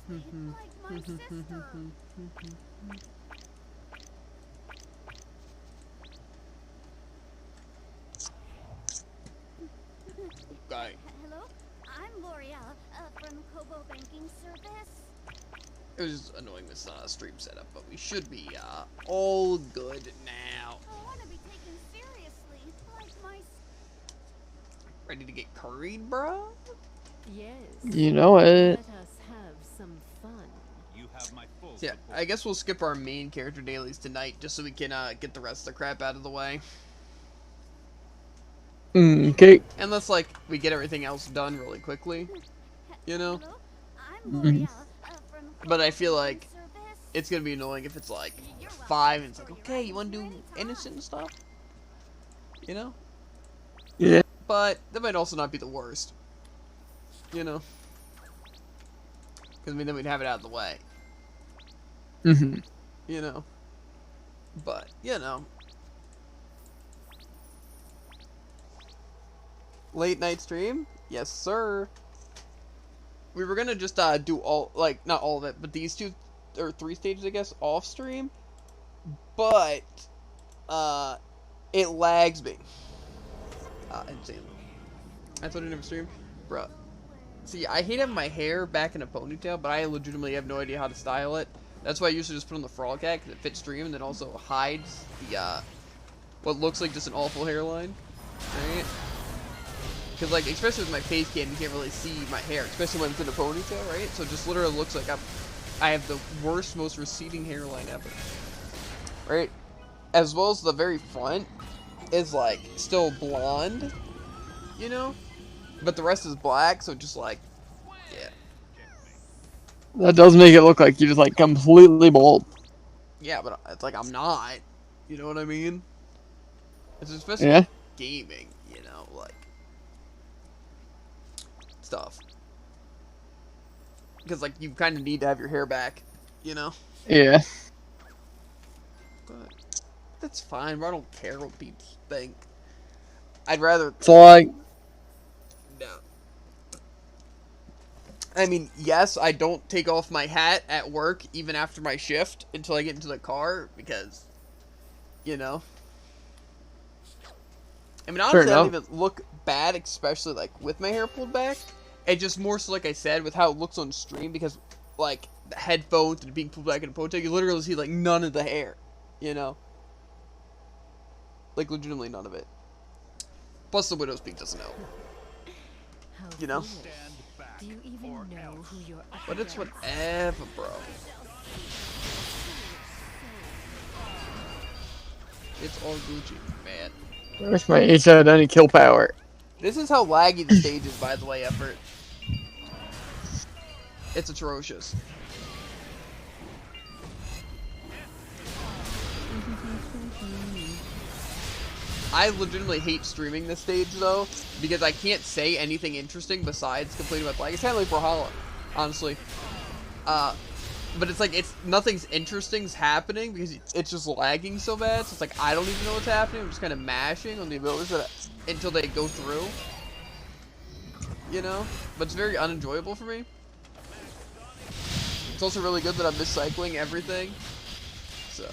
like my sister. Okay. Hello, I'm L'Oreal from Kobo Banking Service. It was just annoying with stream setup, but we should be all good now. I want to be taken seriously, like my. Ready to get curried, bro? Yes. You know it. Let us have some fun. You have my full So yeah, support. I guess we'll skip our main character dailies tonight, just so we can get the rest of the crap out of the way. Okay. Unless like we get everything else done really quickly, you know. Hello, I'm L'Oreal from. But I feel Kobo like Banking Service. it's gonna be annoying if it's like You're welcome. 5 and it's like, Throw your okay, you items want to here do anytime. innocent stuff, you know. Yeah. But that might also not be the worst, you know. Because I mean, then we'd have it out of the way, Mhm. you know. But you know. Late night stream? Yes, sir. We were gonna just do all, like, not all of it, but these 2 or 3 stages, I guess, off stream. But it lags me. Insanely. I thought I never streamed, bruh. See, I hate having my hair back in a ponytail, but I legitimately have no idea how to style it. That's why I usually just put on the frog hat because it fits stream and then also hides the what looks like just an awful hairline, right? Because, like, especially with my face cam, you can't really see my hair, especially when it's in a ponytail, right? So it just literally looks like I have the worst, most receding hairline ever, right? As well as the very front is, like, still blonde, you know? But the rest is black, so just, like, yeah. That does make it look like you're just like completely bald. Yeah, but it's like I'm not, you know what I mean? It's especially Yeah. gaming, you know, like, stuff. Because, like, you kind of need to have your hair back, you know? Yeah. But that's fine, bro. I don't care what people think. I'd rather... It's like, No. I mean, yes, I don't take off my hat at work even after my shift until I get into the car, because, you know. I mean, fair honestly, I don't enough. even look bad, especially, like, with my hair pulled back. It just more so, like I said, with how it looks on stream, because, like, the headphones and being pulled back in a ponytail, you literally see, like, none of the hair, you know? Like, legitimately none of it. Plus, the widow's peak doesn't help, How you know? foolish. Stand back. Do you even or know else. who you're up But it's against? whatever, bro. It's all Gucci, man. Where's my H out any kill power? This is how laggy the stage is, by the way, Effort. It's atrocious. I legitimately hate streaming this stage, though, because I can't say anything interesting besides complaining about lag. It's kind of like Brawlhalla, honestly. But it's like, nothing's interesting's happening because it's just lagging so bad. So it's like, I don't even know what's happening. I'm just kind of mashing on the abilities until they go through. You know? But it's very unenjoyable for me. It's also really good that I'm miscycling everything. So,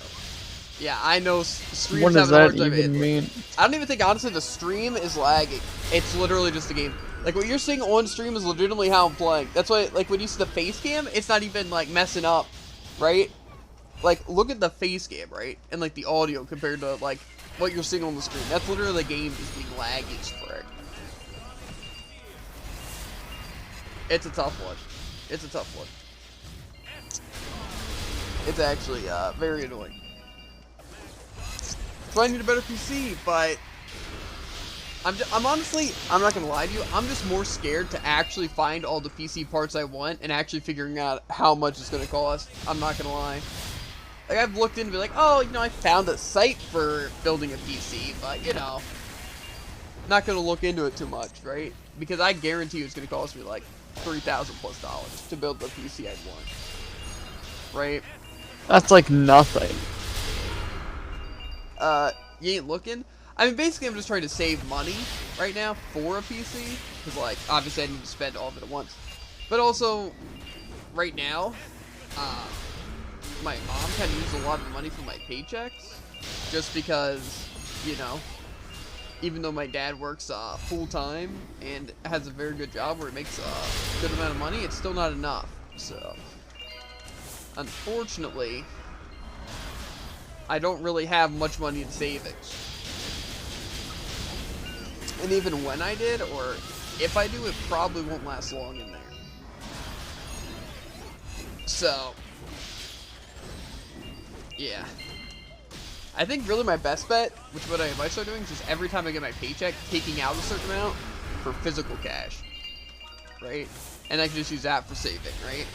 yeah, I know streams What does having a hard that time. even mean? I don't even think, honestly, the stream is lagging. It's literally just a game. Like, what you're seeing on stream is legitimately how I'm playing. That's why, like, when you see the face cam, it's not even, like, messing up, right? Like, look at the face cam, right? And, like, the audio compared to, like, what you're seeing on the screen. That's literally the game just being laggy as frick. It's a tough one. It's a tough one. It's actually, very annoying. So I need a better PC, but I'm honestly, I'm not gonna lie to you, I'm just more scared to actually find all the PC parts I want and actually figuring out how much it's gonna cost. I'm not gonna lie. Like, I've looked into, be like, oh, you know, I found a site for building a PC, but, you know, not gonna look into it too much, right? Because I guarantee you it's gonna cost me, like, $3,000+ to build the PC I'd want. Right? That's like nothing. You ain't looking? I mean, basically, I'm just trying to save money right now for a PC. Because, like, obviously I need to spend all of it at once. But also, right now, my mom kind of uses a lot of the money from my paychecks, just because, you know, even though my dad works full-time and has a very good job where he makes a good amount of money, it's still not enough. So, unfortunately, I don't really have much money in savings. And even when I did, or if I do, it probably won't last long in there. So, yeah. I think really my best bet, which what I might start doing, is just every time I get my paycheck, taking out a certain amount for physical cash, right? And I can just use that for saving, right?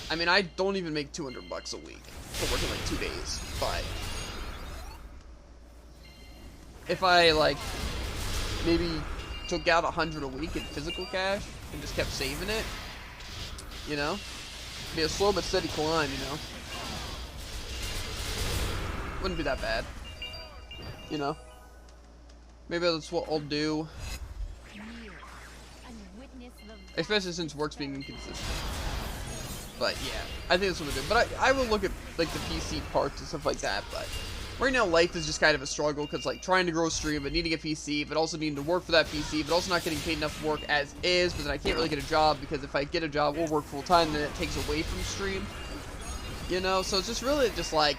I mean, I don't even make $200 a week for working like 2 days, but if I like maybe took out $100 a week in physical cash and just kept saving it, you know, be a slow but steady climb, you know. Wouldn't be that bad, you know. Maybe that's what I'll do, especially since work's being inconsistent. But yeah, I think that's what I'll do. But I will look at like the PC parts and stuff like that. But right now, life is just kind of a struggle because like trying to grow a stream, but needing a PC, but also needing to work for that PC, but also not getting paid enough work as is. But then I can't really get a job because if I get a job or work full time, then it takes away from stream. You know, so it's just really just like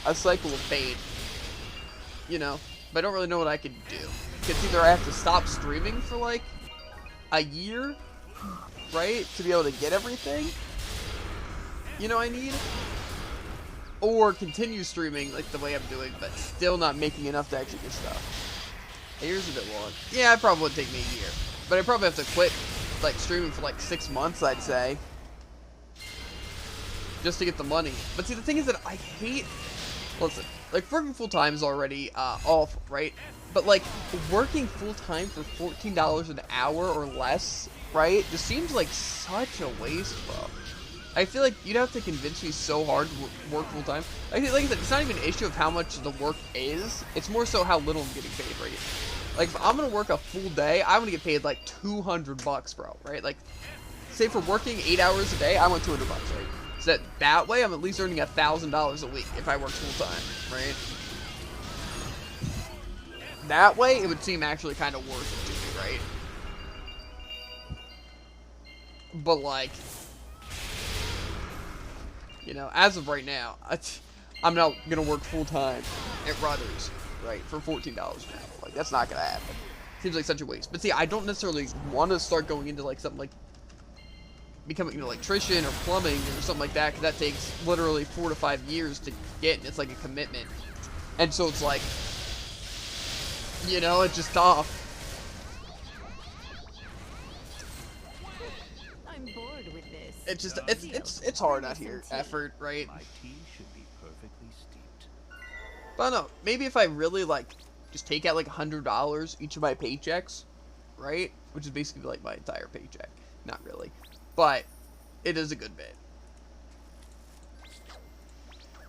a cycle of pain. You know, but I don't really know what I could do. Because either I have to stop streaming for like a year, right, to be able to get everything, you know, I need, or continue streaming like the way I'm doing, but still not making enough to actually get stuff. A year's a bit long. Yeah, it probably would take me a year, but I probably have to quit like streaming for like 6 months, I'd say, just to get the money. But see, the thing is that I hate, listen, like working full time is already awful, right? But like working full time for $14 an hour or less, right, just seems like such a waste, bro. I feel like you'd have to convince me so hard to work full time. Like I said, it's not even an issue of how much the work is. It's more so how little I'm getting paid, right? Like if I'm gonna work a full day, I'm gonna get paid like $200, bro, right? Like, say for working 8 hours a day, I want $200, right? So that way, I'm at least earning $1,000 a week if I work full time, right? That way, it would seem actually kind of worth it to me, right? But like, you know, as of right now, I'm not gonna work full time at Rudders, right, for $14 an hour. Like, that's not gonna happen. Seems like such a waste. But see, I don't necessarily want to start going into like something like becoming an electrician or plumbing or something like that, because that takes literally 4 to 5 years to get, and it's like a commitment. And so it's like, you know, it's just tough. I'm bored with this. It's just it's hard out here. Effort, right? My tea should be perfectly steeped. But no, maybe if I really like just take out like $100 each of my paychecks, right? Which is basically like my entire paycheck. Not really, but it is a good bit.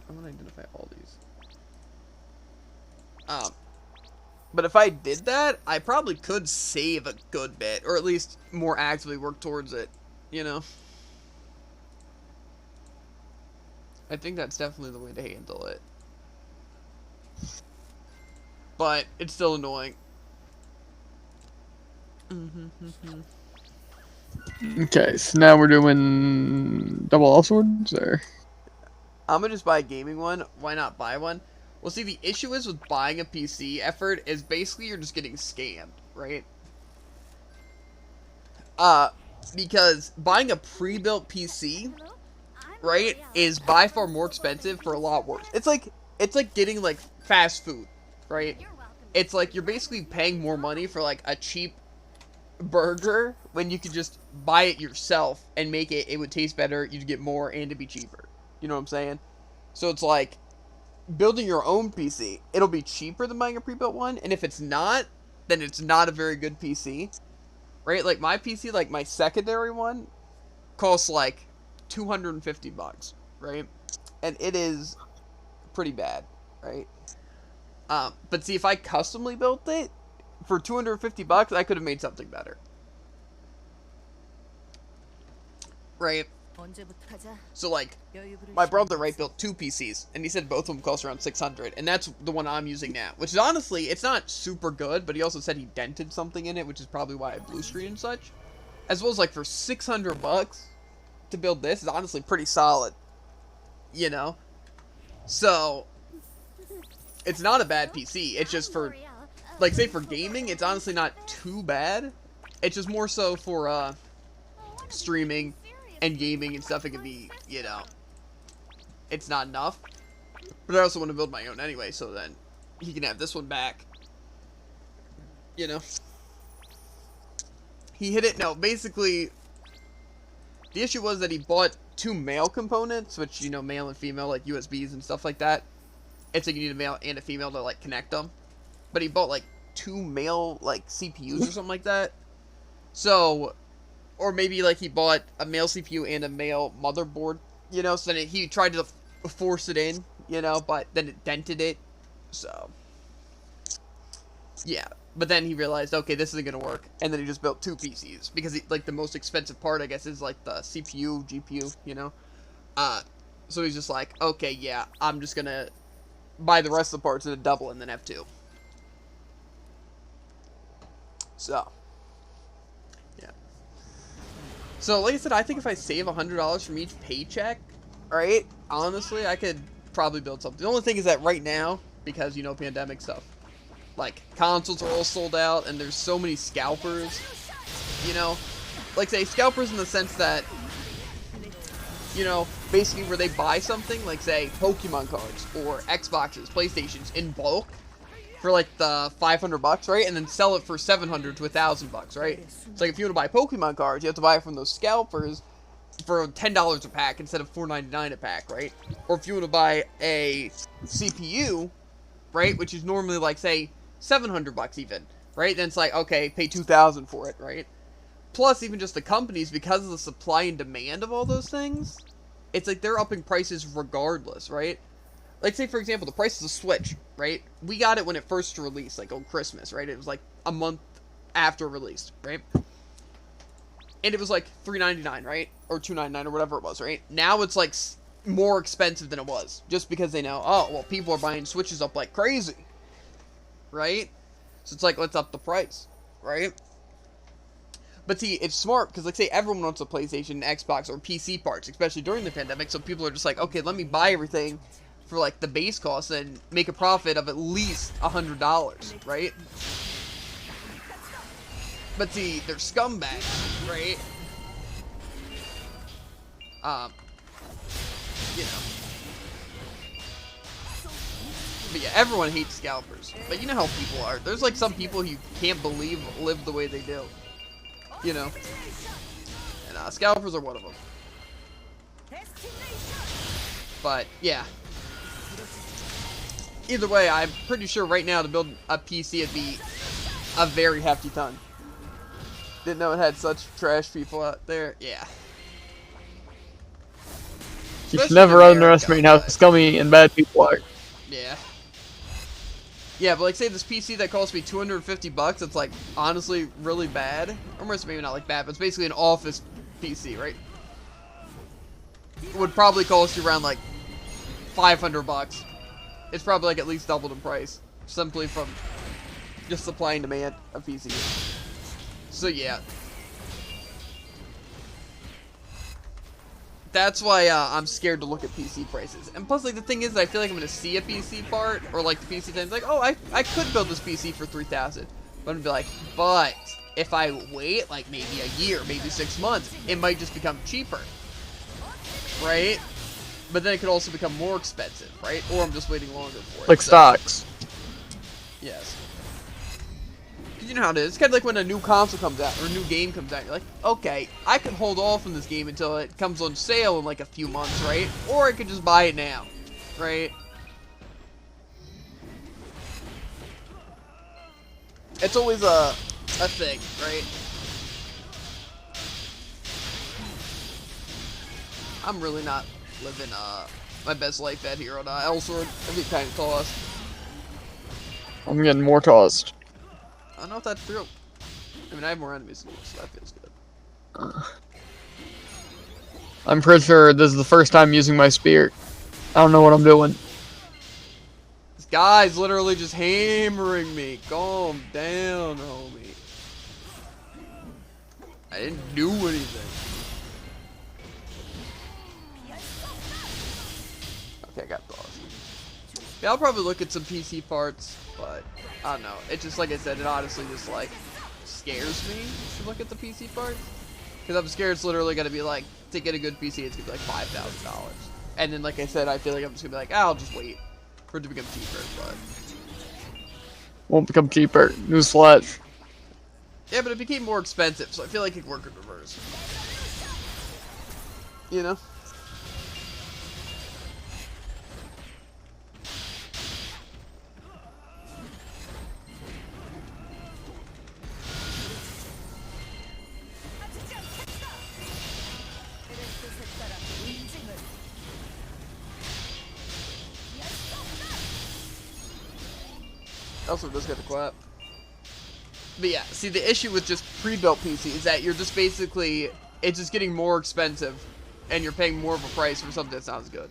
I want to identify all these. But if I did that, I probably could save a good bit, or at least more actively work towards it, you know? I think that's definitely the way to handle it. But it's still annoying. Okay, so now we're doing double L swords, or? I'm gonna just buy a gaming one. Why not buy one? Well, see, the issue is with buying a PC effort is basically you're just getting scammed, right? Because buying a pre-built PC, Hello? I'm right, L'Oreal. is by far more expensive for a lot worse. It's like getting like fast food, right? You're welcome. It's like you're basically paying more money for like a cheap burger when you could just buy it yourself and make it would taste better, you'd get more, and it'd be cheaper. You know what I'm saying? So it's like building your own PC, it'll be cheaper than buying a pre-built one, and if it's not, then it's not a very good PC, right? Like my PC, like my secondary one, costs like $250, right? And it is pretty bad, right? But see, if I customly built it for $250, I could have made something better. right? 언제부터 가자. So like, 여유 부릴 my 시간 brother, right, 없어. built 2 PCs, and he said both of them cost around 600, and that's the one I'm using now. Which is honestly, it's not super good, but he also said he dented something in it, which is probably why I blue screen and such. As well as like for 600 bucks to build this is honestly pretty solid, you know. So it's not a bad PC. It's just for, like, say for gaming, it's honestly not too bad. It's just more so for streaming and gaming and stuff. It can be, you know, it's not enough. But I also want to build my own anyway, so then he can have this one back. You know. He hit it. No, basically, the issue was that he bought 2 male components, which, you know, male and female, like USBs and stuff like that. It's like you need a male and a female to, like, connect them. But he bought, like, 2 male, like, CPUs or something like that. So, or maybe, like, he bought a male CPU and a male motherboard, you know, so then he tried to force it in, you know, but then it dented it. So, yeah. But then he realized, okay, this isn't going to work. And then he just built 2 PCs. Because, like, the most expensive part, I guess, is, like, the CPU, GPU, you know. So he's just like, okay, yeah, I'm just going to buy the rest of the parts at a double and then have 2. So, yeah. So, like I said, I think if I save $100 from each paycheck, right, honestly, I could probably build something. The only thing is that right now, because, you know, pandemic stuff, like, consoles are all sold out, and there's so many scalpers, you know? Like, say, scalpers in the sense that, you know, basically where they buy something, like, say, Pokemon cards, or Xboxes, PlayStations, in bulk, for, like, the 500 bucks, right? And then sell it for 700 to 1,000 bucks, right? It's like, if you want to buy Pokemon cards, you have to buy it from those scalpers for $10 a pack instead of $4.99 a pack, right? Or if you want to buy a CPU, right, which is normally, like, say, 700 bucks even, right? Then it's like, okay, pay 2,000 for it, right? Plus, even just the companies, because of the supply and demand of all those things, it's like they're upping prices regardless, right? Like, say, for example, the price of the Switch, right? We got it when it first released, like, on Christmas, right? It was, like, a month after released, right? And it was, like, $3.99, right? Or $2.99 or whatever it was, right? Now it's, like, more expensive than it was. Just because they know, oh, well, people are buying Switches up like crazy. Right? So it's like, let's up the price, right? But see, it's smart, because, like, say, everyone wants a PlayStation, Xbox, or PC parts, especially during the pandemic, so people are just like, okay, let me buy everything for, like, the base cost and make a profit of at least $100, right? But see, they're scumbags, right? You know. But yeah, everyone hates scalpers. But you know how people are. There's like some people you can't believe live the way they do. You know. And scalpers are one of them. But yeah. Either way, I'm pretty sure right now to build a PC it'd be a very hefty ton. Didn't know it had such trash people out there. Yeah. You should Especially never in America, underestimate how but- scummy and bad people are. Yeah. Yeah, but like say this PC that cost me 250 bucks, it's like honestly really bad. Or maybe not like bad, but it's basically an office PC, right? It would probably cost you around like 500 bucks. It's probably like at least doubled in price. Simply from just supply and demand of PCs. So yeah. That's why I'm scared to look at PC prices. And plus, like, the thing is, I feel like I'm going to see a PC part, or, like, the PC thing, like, oh, I could build this PC for $3,000. But I'm going to be like, but if I wait, like, maybe a year, maybe 6 months, it might just become cheaper. Right? But then it could also become more expensive, right? Or I'm just waiting longer for it. Like So, stocks. yes. You know how it is. It's kind of like when a new console comes out or a new game comes out. You're like, okay, I can hold off on this game until it comes on sale in like a few months, right? Or I could just buy it now, right? It's always a thing, right? I'm really not living my best life out here on Elsword. I get kind of tossed. I'm getting more tossed. I don't know if that's true. I mean, I have more enemies than you, so that feels good. I'm pretty sure this is the first time using my spear. I don't know what I'm doing. This guy's literally just hammering me. Calm down, homie. I didn't do anything. Okay, I got thoughts. Yeah, I'll probably look at some PC parts, but I don't know. It just, like I said, it honestly just, like, scares me to look at the PC parts. Because I'm scared it's literally going to be, like, to get a good PC, it's going to be, like, $5,000. And then, like I said, I feel like I'm just going to be like, I'll just wait for it to become cheaper, but... Won't become cheaper. Newsflash. Yeah, but it became more expensive, so I feel like it could work in reverse. You know? Also, just got to clap. But yeah, see, the issue with just pre-built PC is that you're just basically, it's just getting more expensive, and you're paying more of a price for something that sounds good.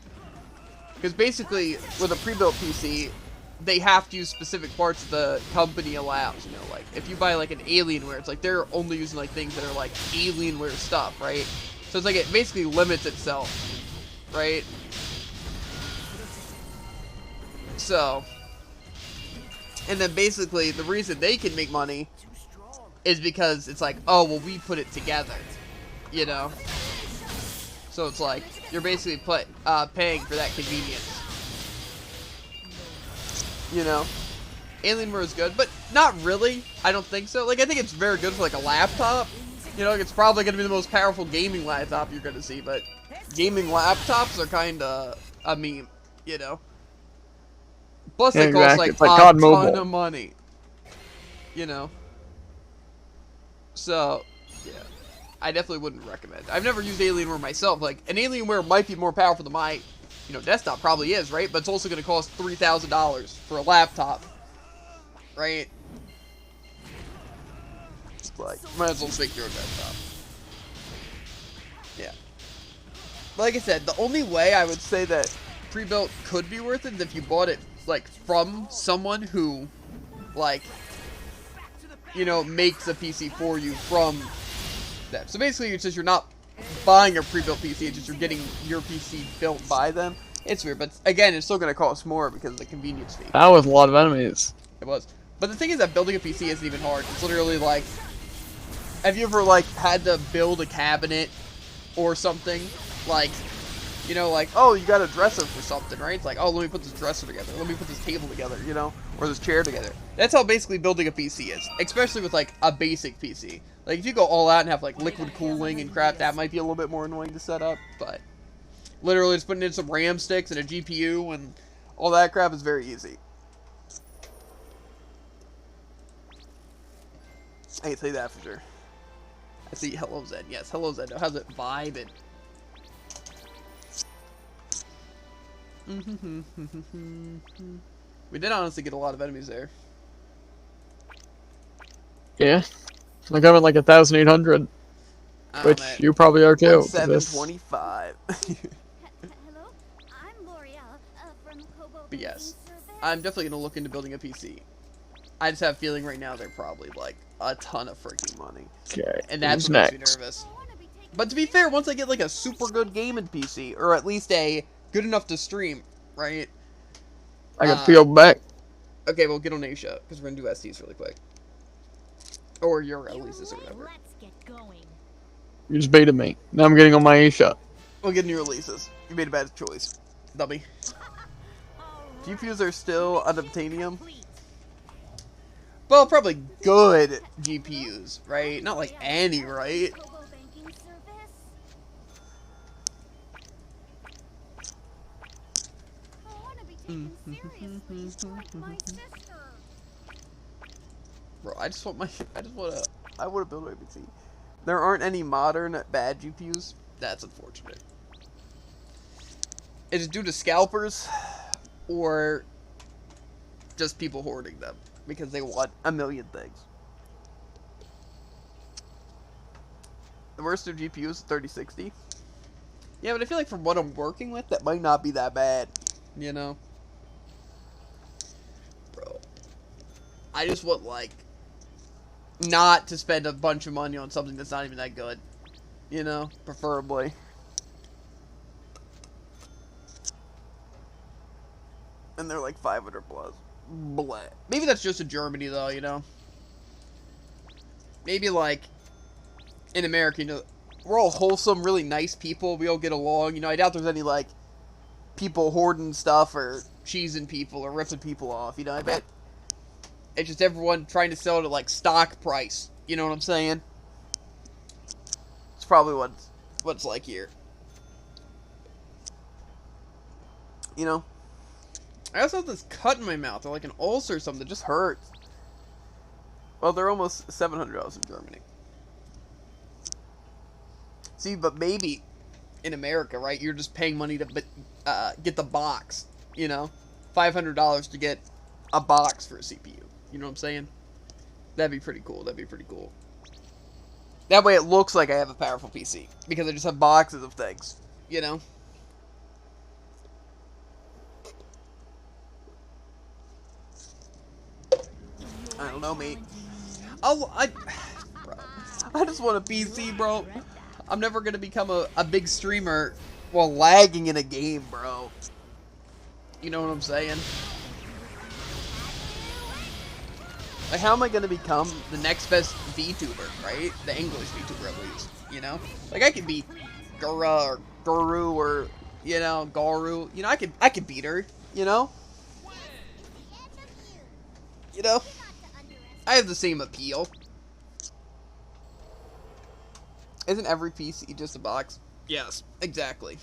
Because basically, with a pre-built PC, they have to use specific parts the company allows, you know, like, if you buy, like, an Alienware, it's like, they're only using, like, things that are, like, Alienware stuff, right? So it's like, it basically limits itself, right? So... And then basically, the reason they can make money is because it's like, oh, well, we put it together, you know? So it's like, you're basically paying for that convenience. You know? Alienware is good, but not really. I don't think so. Like, I think it's very good for, like, a laptop. You know, it's probably going to be the most powerful gaming laptop you're going to see, but gaming laptops are kind of a meme, you know? Plus, they cost, like, it's like a COD ton Mobile. of money. You know? So, yeah. I definitely wouldn't recommend. I've never used Alienware myself. Like, an Alienware might be more powerful than my, you know, desktop probably is, right? But it's also going to cost $3,000 for a laptop. Right? It's like, might as well stick to your desktop. Yeah. Like I said, the only way I would say that pre-built could be worth it is if you bought it, like, from someone who, like, you know, makes a PC for you from them. So basically, it's just you're not buying a pre-built PC, it's just you're getting your PC built by them. It's weird, but again, it's still going to cost more because of the convenience fee. That was a lot of enemies. It was. But the thing is that building a PC isn't even hard. It's literally like, have you ever, like, had to build a cabinet or something? Like, you know, like, oh, you got a dresser for something, right? It's like, oh, let me put this dresser together. Let me put this table together, you know? Or this chair together. That's how basically building a PC is. Especially with, like, a basic PC. Like, if you go all out and have, like, liquid cooling and crap, that might be a little bit more annoying to set up. But literally just putting in some RAM sticks and a GPU and all that crap is very easy. I can tell you that for sure. I see Hello Zen. Yes, Hello Zen. How's it vibing? We did honestly get a lot of enemies there. Yeah. Like I'm at like 1,800. Which man. you probably are too. 725. Hello, I'm L'Oreal from Kobo. But yes, I'm definitely going to look into building a PC. I just have a feeling right now they're probably like a ton of freaking money. Okay. And that's who's what makes me next? nervous. But to be fair, once I get like a super good gaming PC, or at least a good enough to stream, right? I got peeled back. Okay, we'll get on Asia, because we're going to do SDs really quick. Or your releases or whatever. Let's get going. You just baited me. Now I'm getting on my A shot. We'll get new releases. You made a bad choice, dummy. GPUs are still unobtainium. Well, probably good GPUs, right? Not like any, right? Kobo banking service. I want to be taken seriously, like my sister. Bro, I want to build a PC. There aren't any modern bad GPUs. That's unfortunate. Is it due to scalpers or just people hoarding them because they want a million things? The worst of GPUs is 3060. Yeah, but I feel like from what I'm working with, that might not be that bad. You know? Bro. I just want, like, not to spend a bunch of money on something that's not even that good. You know? Preferably. And they're like 500 plus. Bleh. Maybe that's just in Germany, though, you know? Maybe, like, in America, you know, we're all wholesome, really nice people. We all get along. You know, I doubt there's any, like, people hoarding stuff or cheesing people or ripping people off. You know, I bet it's just everyone trying to sell it at, like, stock price. You know what I'm saying? It's probably what's like here. You know? I also have this cut in my mouth, or like an ulcer or something that just hurts. Well, they're almost $700 in Germany. See, but maybe in America, right, you're just paying money to get the box, you know? $500 to get a box for a CPU. You know what I'm saying? That'd be pretty cool. That'd be pretty cool. That way it looks like I have a powerful PC, because I just have boxes of things, you know? I don't know, mate. Bro, I just want a PC, bro. I'm never gonna become a big streamer while lagging in a game, bro. You know what I'm saying? Like, how am I gonna become the next best VTuber, right? The English VTuber, at least. You know? Like, I could be Gura or Guru or, you know, Garu. You know, I could beat her, you know? You know? I have the same appeal. Isn't every PC just a box? Yes, exactly.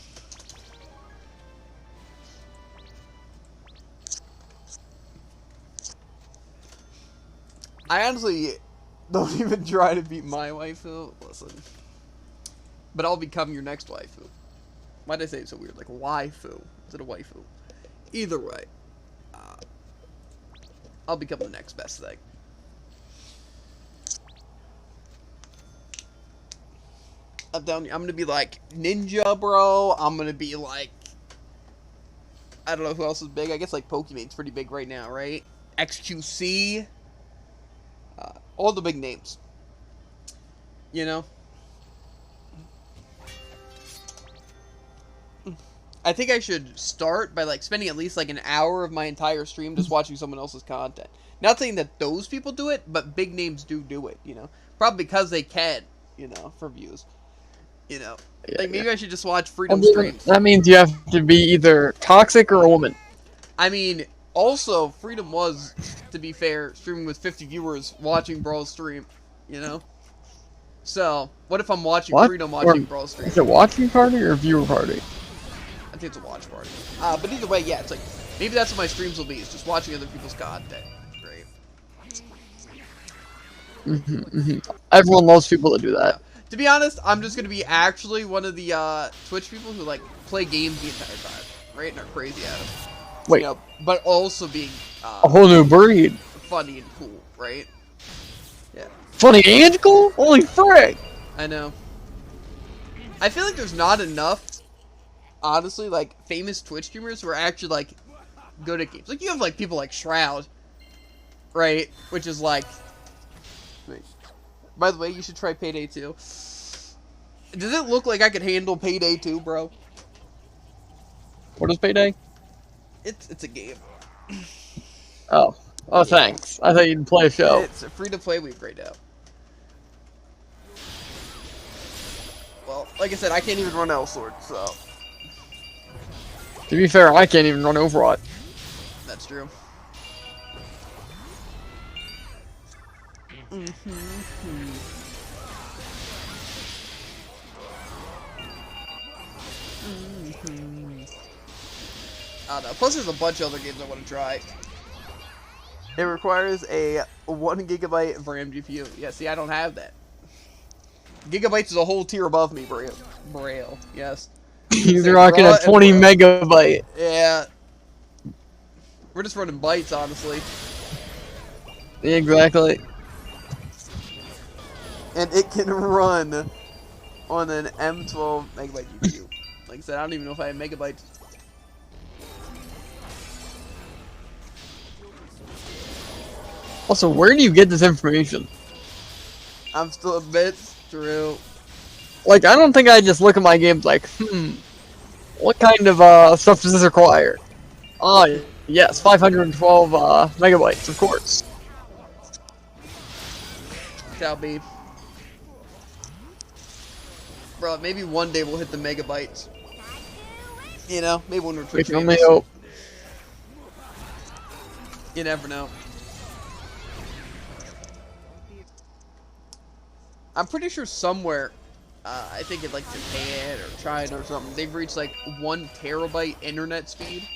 I honestly don't even try to beat my waifu. Listen. But I'll become your next waifu. Why'd I say it so weird? Like, waifu. Is it a waifu? Either way. I'll become the next best thing. I'm gonna be like Ninja, bro. I'm gonna be like, I don't know who else is big. I guess like Pokemon's pretty big right now, right? XQC. All the big names. You know? I think I should start by like spending at least like an hour of my entire stream just watching someone else's content. Not saying that those people do it, but big names do it, you know? Probably because they can, you know, for views. You know, Yeah, like, maybe yeah. I should just watch Freedom streams. That means you have to be either toxic or a woman. I mean, also, Freedom was, to be fair, streaming with 50 viewers watching Brawl's stream, you know? So, what if I'm watching What? Freedom watching Brawl's stream? Is it watching party or viewer party? I think it's a watch party. But either way, yeah, it's like, maybe that's what my streams will be, is just watching other people's content. Great. Everyone loves people that do that. To be honest, I'm just gonna be actually one of the Twitch people who like play games the entire time, right? And are crazy at them. Wait, You know, but also being a whole new breed. funny and cool, right? Yeah, Funny and cool? Holy frick! I know. I feel like there's not enough, honestly, like famous Twitch streamers who are actually like good at games. Like, you have like people like Shroud, right? Which is like, wait. By the way, you should try Payday 2. Does it look like I could handle Payday 2, bro? What is Payday? It's a game. Oh. Oh, thanks. I thought you'd play a show. It's a free-to-play week right now. Well, like I said, I can't even run L-Sword, so... To be fair, I can't even run Overwatch. That's true. I don't know. Plus, there's a bunch of other games I want to try. It requires a 1 gigabyte of RAM GPU. Yeah, see, I don't have that. Gigabytes is a whole tier above me, Braille. Yes. He's rocking a 20 megabyte. Yeah. We're just running bytes, honestly. Exactly. And it can run on an M12 megabyte GPU. Like I said, I don't even know if I have megabytes. Also, where do you get this information? I'm still a bit true. Like, I don't think I just look at my games like, what kind of stuff does this require? Oh, yes, 512 megabytes, of course. Shall be. Bro, maybe one day we'll hit the megabytes. You know, maybe when we're We Twitch can only famous. hope. You never know. I'm pretty sure somewhere, I think in like Japan or China or something, they've reached like 1 terabyte internet speed.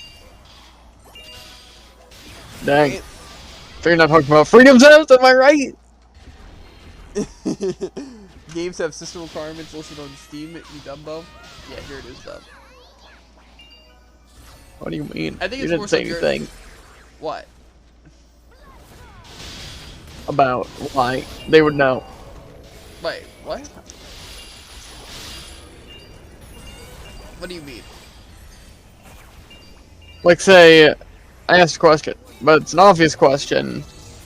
Dang. So you're not talking about Freedom Zones, am I right? Games have system requirements listed on Steam, you dumbo. Yeah, here it is, though. What do you mean? I think You it's didn't more say so anything What? about why they would know. Wait, what? What do you mean? Like, say, I asked a question, but it's an obvious question,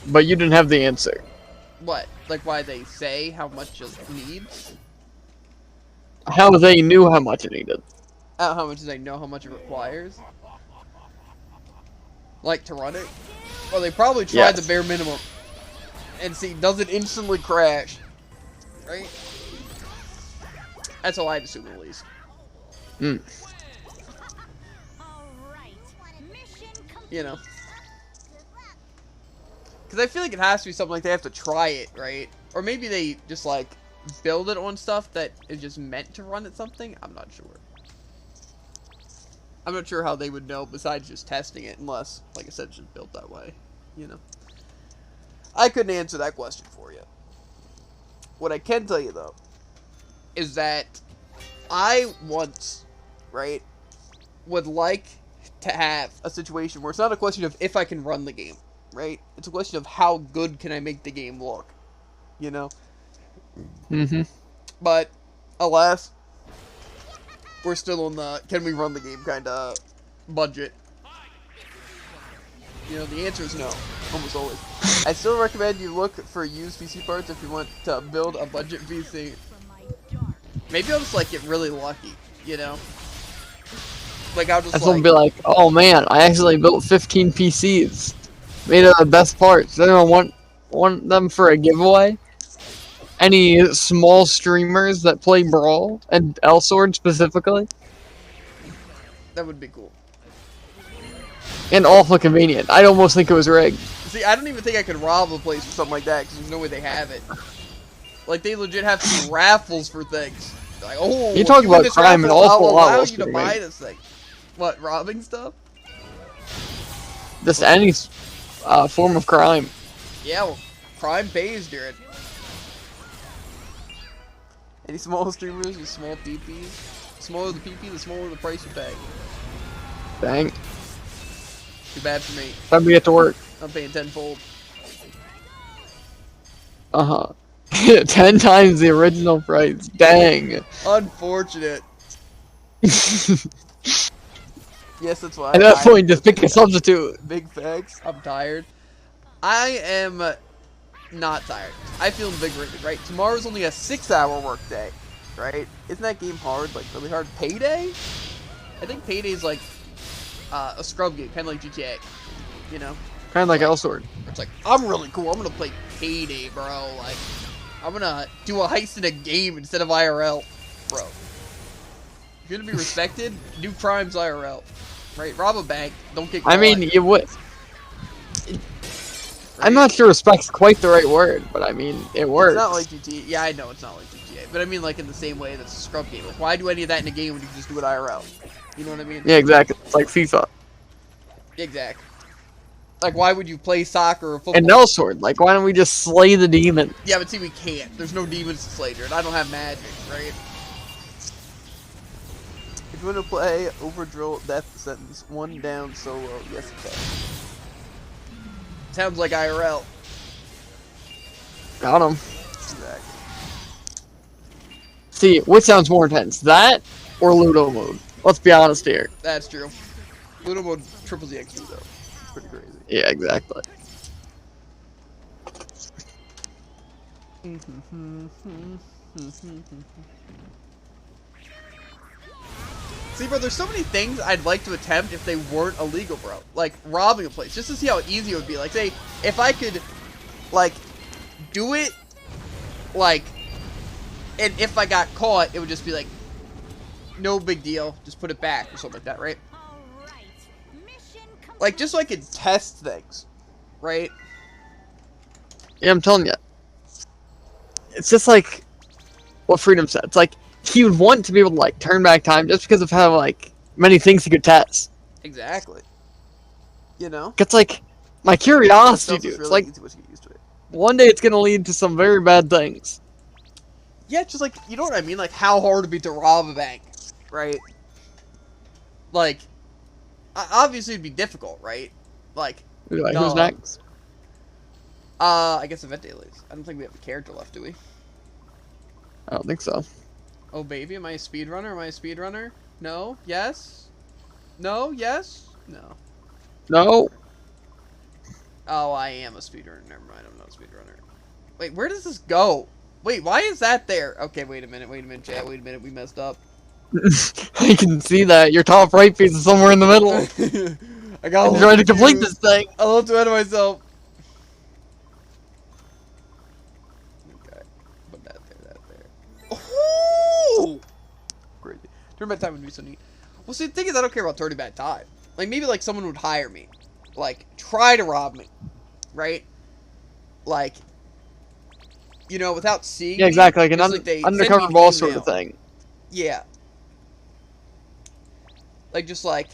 but you didn't have the answer. What? Like why they say how much it needs? How they knew how much it needed. How much do they know how much it requires? Like to run it? Well, they probably tried Yes. the bare minimum. And see, does it instantly crash? Right? That's how I'd assume, at least. Hmm. You know. Because I feel like it has to be something like they have to try it, right? Or maybe they just, like, build it on stuff that is just meant to run at something. I'm not sure. I'm not sure how they would know besides just testing it, unless, like I said, it's just built that way. You know? I couldn't answer that question for you. What I can tell you, though, is that I once, right, would like to have a situation where it's not a question of if I can run the game, right? It's a question of how good can I make the game look, you know? Mm-hmm. But, alas, we're still on the can we run the game kind of budget. You know, the answer is no, almost always. I still recommend you look for used PC parts if you want to build a budget PC. Maybe I'll just, like, get really lucky, you know? Like, I'll just, That's like... gonna be like, oh man, I actually built 15 PCs. Made out of the best parts. Does anyone want them for a giveaway? Any small streamers that play Brawl and L-Sword specifically? That would be cool. And awful convenient. I'd almost think it was rigged. See, I don't even think I could rob a place or something like that, because there's no way they have it. Like, they legit have to do raffles for things. Like, oh, You talk if win about this crime and raffle, awful I'll lot allow less you to streaming. buy this thing. What, robbing stuff? Just any form of crime. Yeah, well, crime pays, dude. Any small streamers with small PPs? The smaller the PP, the smaller the price you pay. Dang. Too bad for me. Time to get to work. I'm paying tenfold. Uh-huh. 10 times the original price. Dang. Unfortunate. Yes, that's why. At that point, just pick a substitute. Big facts. I'm tired. I am not tired. I feel invigorated, right? Tomorrow's only a 6-hour work day, right? Isn't that game hard? Like, really hard? Payday? I think Payday is like a scrub game, kind of like GTA. You know? Kind of like L-Sword. It's like, I'm really cool. I'm gonna play Payday, bro. Like, I'm gonna do a heist in a game instead of IRL, bro. If you're gonna be respected, do crimes IRL. Right? Rob a bank. Don't get caught. I mean, you would. I'm not sure respect's quite the right word, but I mean, it works. It's not like GTA. Yeah, I know it's not like GTA. But I mean, like, in the same way that's a scrub game. Like, why do any of that in a game when you can just do it IRL? You know what I mean? Yeah, exactly. It's like FIFA. Exactly. Like, why would you play soccer or football? And L-Sword, like, why don't we just slay the demon? Yeah, but see, we can't. There's no demons to slay, dude. I don't have magic, right? If you want to play Overdrill Death Sentence, 1 down solo, yes it can. Sounds like IRL. Got him. Exactly. See, which sounds more intense? That or Ludo mode. Let's be honest here. That's true. Ludo mode triples the XP though. It's pretty crazy. Yeah, exactly. See, bro, there's so many things I'd like to attempt if they weren't illegal, bro. Like, robbing a place, just to see how easy it would be. Like, say, if I could, like, do it, like, and if I got caught, it would just be like, no big deal, just put it back, or something like that, right? Like, just so I could test things, right? Yeah, I'm telling you. It's just like what Freedom said. It's like he would want to be able to like turn back time just because of how like many things he could test. Exactly. You know? It's like my curiosity, Stuff dude. is It's really like easy once you get used to it. one day it's gonna lead to some very bad things. Yeah, just like, you know what I mean? Like, how hard it'd be to rob a bank, right? Like, obviously it'd be difficult, right? Like, Like, duh. who's next? I guess Event Dailies. I don't think we have a character left, do we? I don't think so. Oh, baby, am I a speedrunner? Am I a speedrunner? No? Yes? No? Yes? No. No. Oh, I am a speedrunner. Never mind, I'm not a speedrunner. Wait, where does this go? Wait, why is that there? Okay, wait a minute, chat, wait a minute, we messed up. I can see that. Your top right piece is somewhere in the middle. I got I'm trying to complete this thing. A little too ahead of myself. Okay, put that there, Oh! Crazy. Turn back time would be so neat. Well, see, the thing is, I don't care about turning back time. Like, maybe, like, someone would hire me. Like, try to rob me. Right? Like, you know, without seeing Yeah, exactly. Like me, an just, they send undercover me ball an sort of email. thing. Yeah. Like, just, like,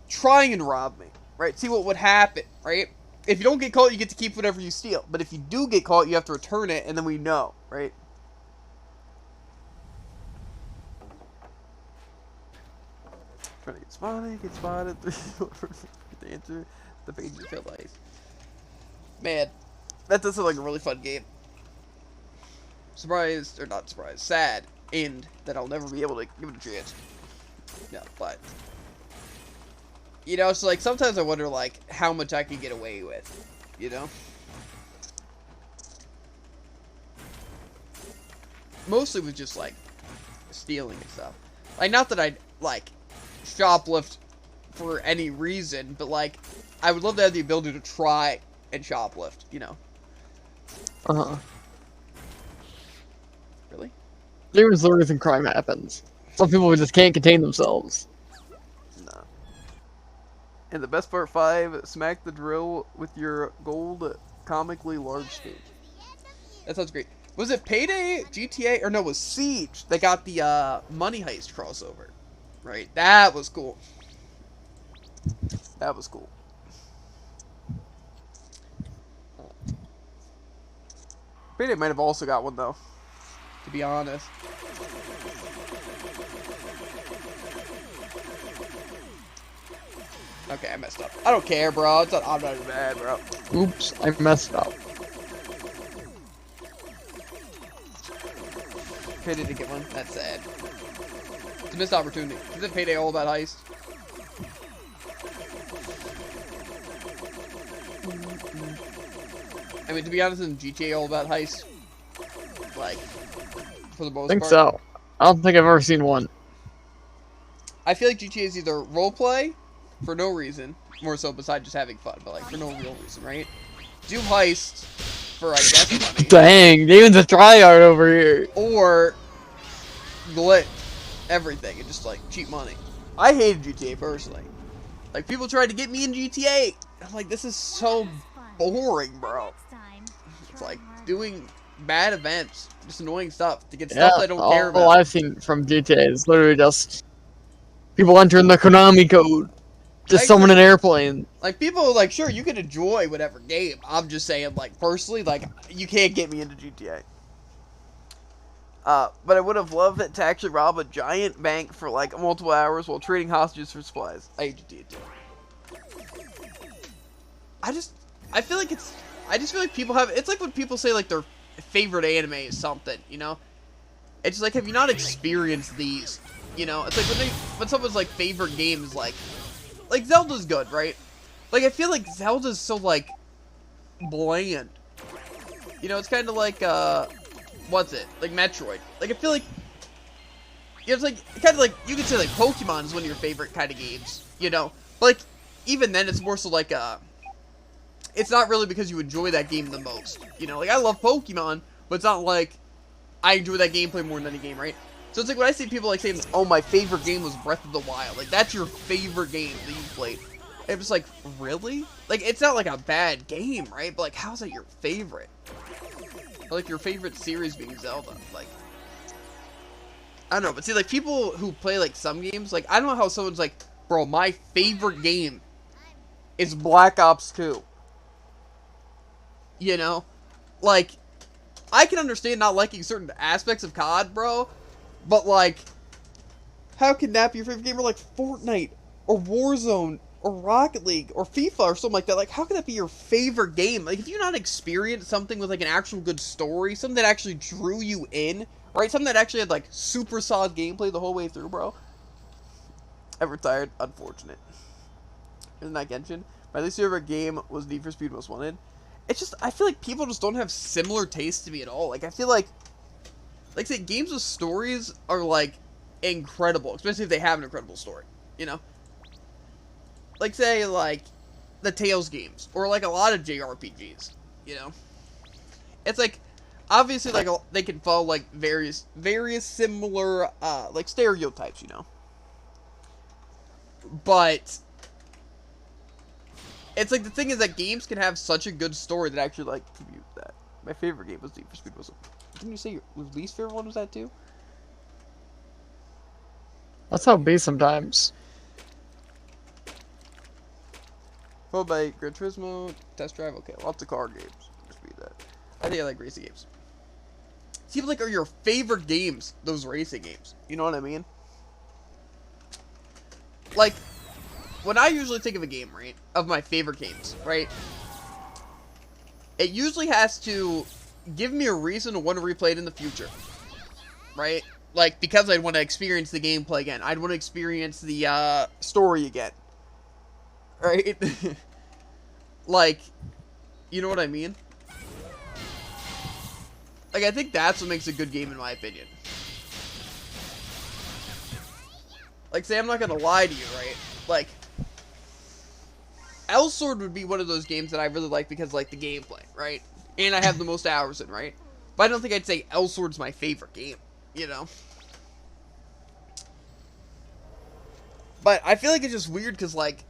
trying and rob me. Right? See what would happen, right? If you don't get caught, you get to keep whatever you steal. But if you do get caught, you have to return it, and then we know, right? Trying to get spotted. The answer, the page is filled ice. Man, that does sound like a really fun game. Surprised, or not surprised, sad end that I'll never be able to give it a chance. No, but you know, it's like sometimes I wonder like how much I could get away with, you know? Mostly with just like stealing and stuff. Like, not that I'd like shoplift for any reason, but like I would love to have the ability to try and shoplift, you know? Uh-huh. Really? There's the reason crime happens. Some people just can't contain themselves. No. And the best part 5, smack the drill with your gold comically large stage. That sounds great. Was it Payday, GTA, or no, it was Siege that got the Money Heist crossover? Right, that was cool. That was cool. Payday might have also got one though, to be honest. Okay, I messed up. I don't care, bro. It's not, I'm not even mad, bro. Oops, I messed up. Payday didn't get one. That's sad. It's a missed opportunity. Isn't Payday all about heist? I mean, to be honest, isn't GTA all about heist? Like, for the most I think part. so. I don't think I've ever seen one. I feel like GTA is either roleplay for no reason, more so besides just having fun, but like for no real reason, right? Do heist for, I guess, money. Dang, Damon's a tryhard over here. Or glitch everything and just like cheap money. I hated GTA personally. Like, people tried to get me in GTA. I'm like, this is so boring, bro. It's like doing bad events, just annoying stuff to get stuff I don't care about. All I've seen from GTA is literally just people entering the Konami code. Just summon an airplane. Like, people, like, sure, you can enjoy whatever game. I'm just saying, like, personally, like, you can't get me into GTA. But I would have loved it to actually rob a giant bank for, like, multiple hours while trading hostages for supplies. I hate GTA too. I feel like I just feel like people have, it's like when people say, like, their favorite anime is something, you know? It's like, have you not experienced these? You know, it's like when someone's like favorite game is like Zelda's good, right? Like I feel like Zelda's so like bland. You know, it's kind of like what's it? Like Metroid. Like I feel like it's like kind of like you could say like Pokemon is one of your favorite kind of games. You know, but like even then it's more so like it's not really because you enjoy that game the most. You know, like I love Pokemon, but it's not like I enjoy that gameplay more than any game, right? So it's like when I see people like saying, "Oh, my favorite game was Breath of the Wild," like that's your favorite game that you played. I'm just like, really? Like it's not like a bad game, right? But like, how's that your favorite? Or, like your favorite series being Zelda, like. I don't know, but see, like, people who play, like, some games, like, I don't know how someone's like, bro, my favorite game is Black Ops 2. You know? Like, I can understand not liking certain aspects of COD, bro, but, like, how can that be your favorite game? Or, like, Fortnite, or Warzone, or Rocket League, or FIFA, or something like that. Like, how can that be your favorite game? Like, if you not experienced something with, like, an actual good story, something that actually drew you in, right? Something that actually had, like, super solid gameplay the whole way through, bro. I retired. Unfortunate. Isn't that Genshin? My least favorite game was Need for Speed Most Wanted. It's just, I feel like people just don't have similar tastes to me at all. Like, I feel like say, games with stories are, like, incredible. Especially if they have an incredible story, you know? Like, say, like, the Tales games. Or, like, a lot of JRPGs, you know? It's like, obviously, like, they can follow, like, various similar, like, stereotypes, you know? But it's like, the thing is that games can have such a good story that actually, like, tribute that. My favorite game was Need for Speed. Didn't you say your least favorite one was that, too? That's how it be sometimes. Followed by Gran Turismo, Test Drive. Okay, lots of car games. Just be that. I think I like racing games. Seems like are your favorite games those racing games? You know what I mean? Like, when I usually think of a game, right, of my favorite games, right, it usually has to give me a reason to want to replay it in the future, right? Like, because I'd want to experience the gameplay again. I'd want to experience the story again, right? Like, you know what I mean? Like, I think that's what makes a good game in my opinion. Like, say, I'm not gonna lie to you, right? Like, L-Sword would be one of those games that I really like because, like, the gameplay, right? And I have the most hours in, right? But I don't think I'd say L-Sword's my favorite game, you know? But I feel like it's just weird because, like,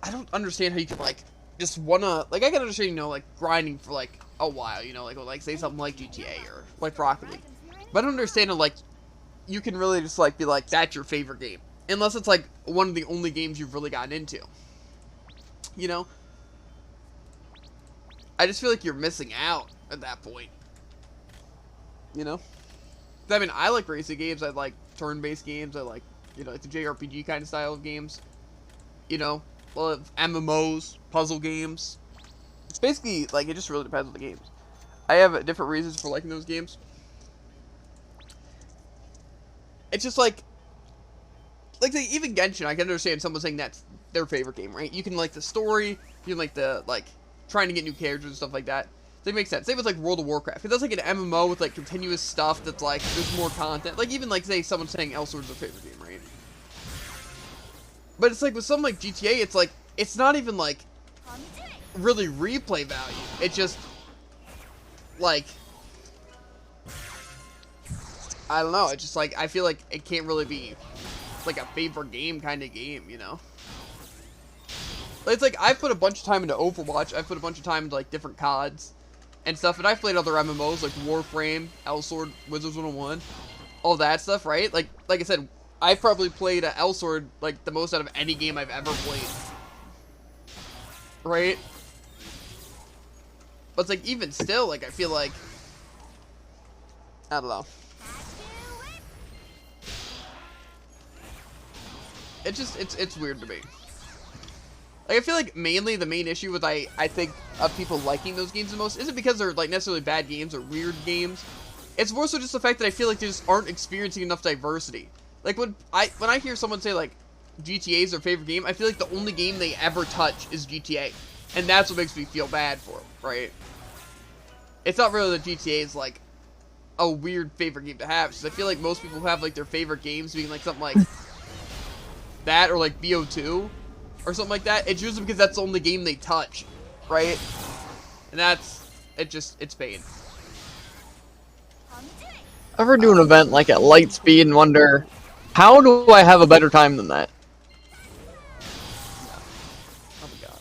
I don't understand how you can, like, just wanna, like, I can understand, you know, like, grinding for, like, a while, you know, like, say something like GTA or, like, Rocket League. But I don't understand how, like, you can really just, like, be like, that's your favorite game. Unless it's, like, one of the only games you've really gotten into. You know? I just feel like you're missing out at that point. You know? I mean, I like racing games, I like turn-based games, I like, you know, like the JRPG kind of style of games. You know? Well, MMOs, puzzle games. It's basically, like, it just really depends on the games. I have different reasons for liking those games. It's just like say, even Genshin, I can understand someone saying that's their favorite game, right? You can like the story, you can like the, like, trying to get new characters and stuff like that. So it makes sense. Same with, like, World of Warcraft. If that's, like, an MMO with, like, continuous stuff that's, like, there's more content. Like, even, like, say, someone saying L-Sword's their favorite game, right? But it's, like, with something like GTA, it's, like, it's not even, like, really replay value. It's just, like, I don't know. It's just, like, I feel like it can't really be, like, a favorite game kind of game, you know? It's like, I've put a bunch of time into Overwatch. I've put a bunch of time into, like, different CODs and stuff. And I've played other MMOs, like Warframe, L-Sword, Wizards 101, all that stuff, right? Like I said, I've probably played L-Sword, like, the most out of any game I've ever played. Right? But it's like, even still, like, I feel like, I don't know. It's just, it's weird to me. Like, I feel like mainly the main issue with, I think, of people liking those games the most isn't because they're, like, necessarily bad games or weird games. It's more so just the fact that I feel like they just aren't experiencing enough diversity. Like when I hear someone say like GTA is their favorite game, I feel like the only game they ever touch is GTA, and that's what makes me feel bad for them, right? It's not really that GTA is like a weird favorite game to have, because I feel like most people have like their favorite games being like something like that or like BO2 or something like that. It's usually because that's the only game they touch, right? And it's pain. Ever do an event like at light speed and wonder, how do I have a better time than that? Oh my god.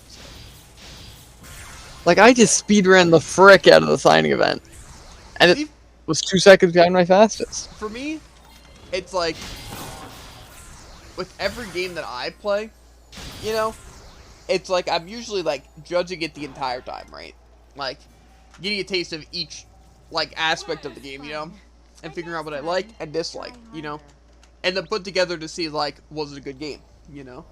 Like, I just speedran the frick out of the signing event. And it was 2 seconds behind my fastest. For me, it's like, with every game that I play, you know, it's like I'm usually like judging it the entire time, right? Like, getting a taste of each, like, aspect of the game, you know? And figuring out what I like and dislike, you know? And then put together to see, like, was it a good game, you know?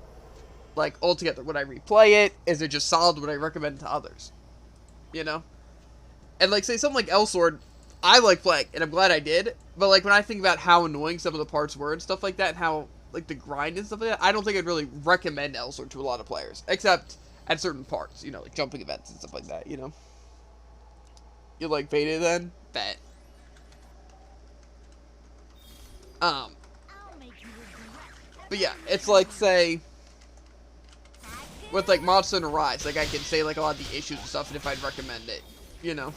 Like, altogether, would I replay it? Is it just solid? Would I recommend it to others? You know? And, like, say something like Elsword, I like playing, and I'm glad I did, but, like, when I think about how annoying some of the parts were and stuff like that, and how, like, the grind and stuff like that, I don't think I'd really recommend Elsword to a lot of players, except at certain parts, you know, like jumping events and stuff like that, you know? You like Beta then? Bet. But yeah, it's like, say, with like Monster Hunter Rise, like I can say like a lot of the issues and stuff, and if I'd recommend it, you know,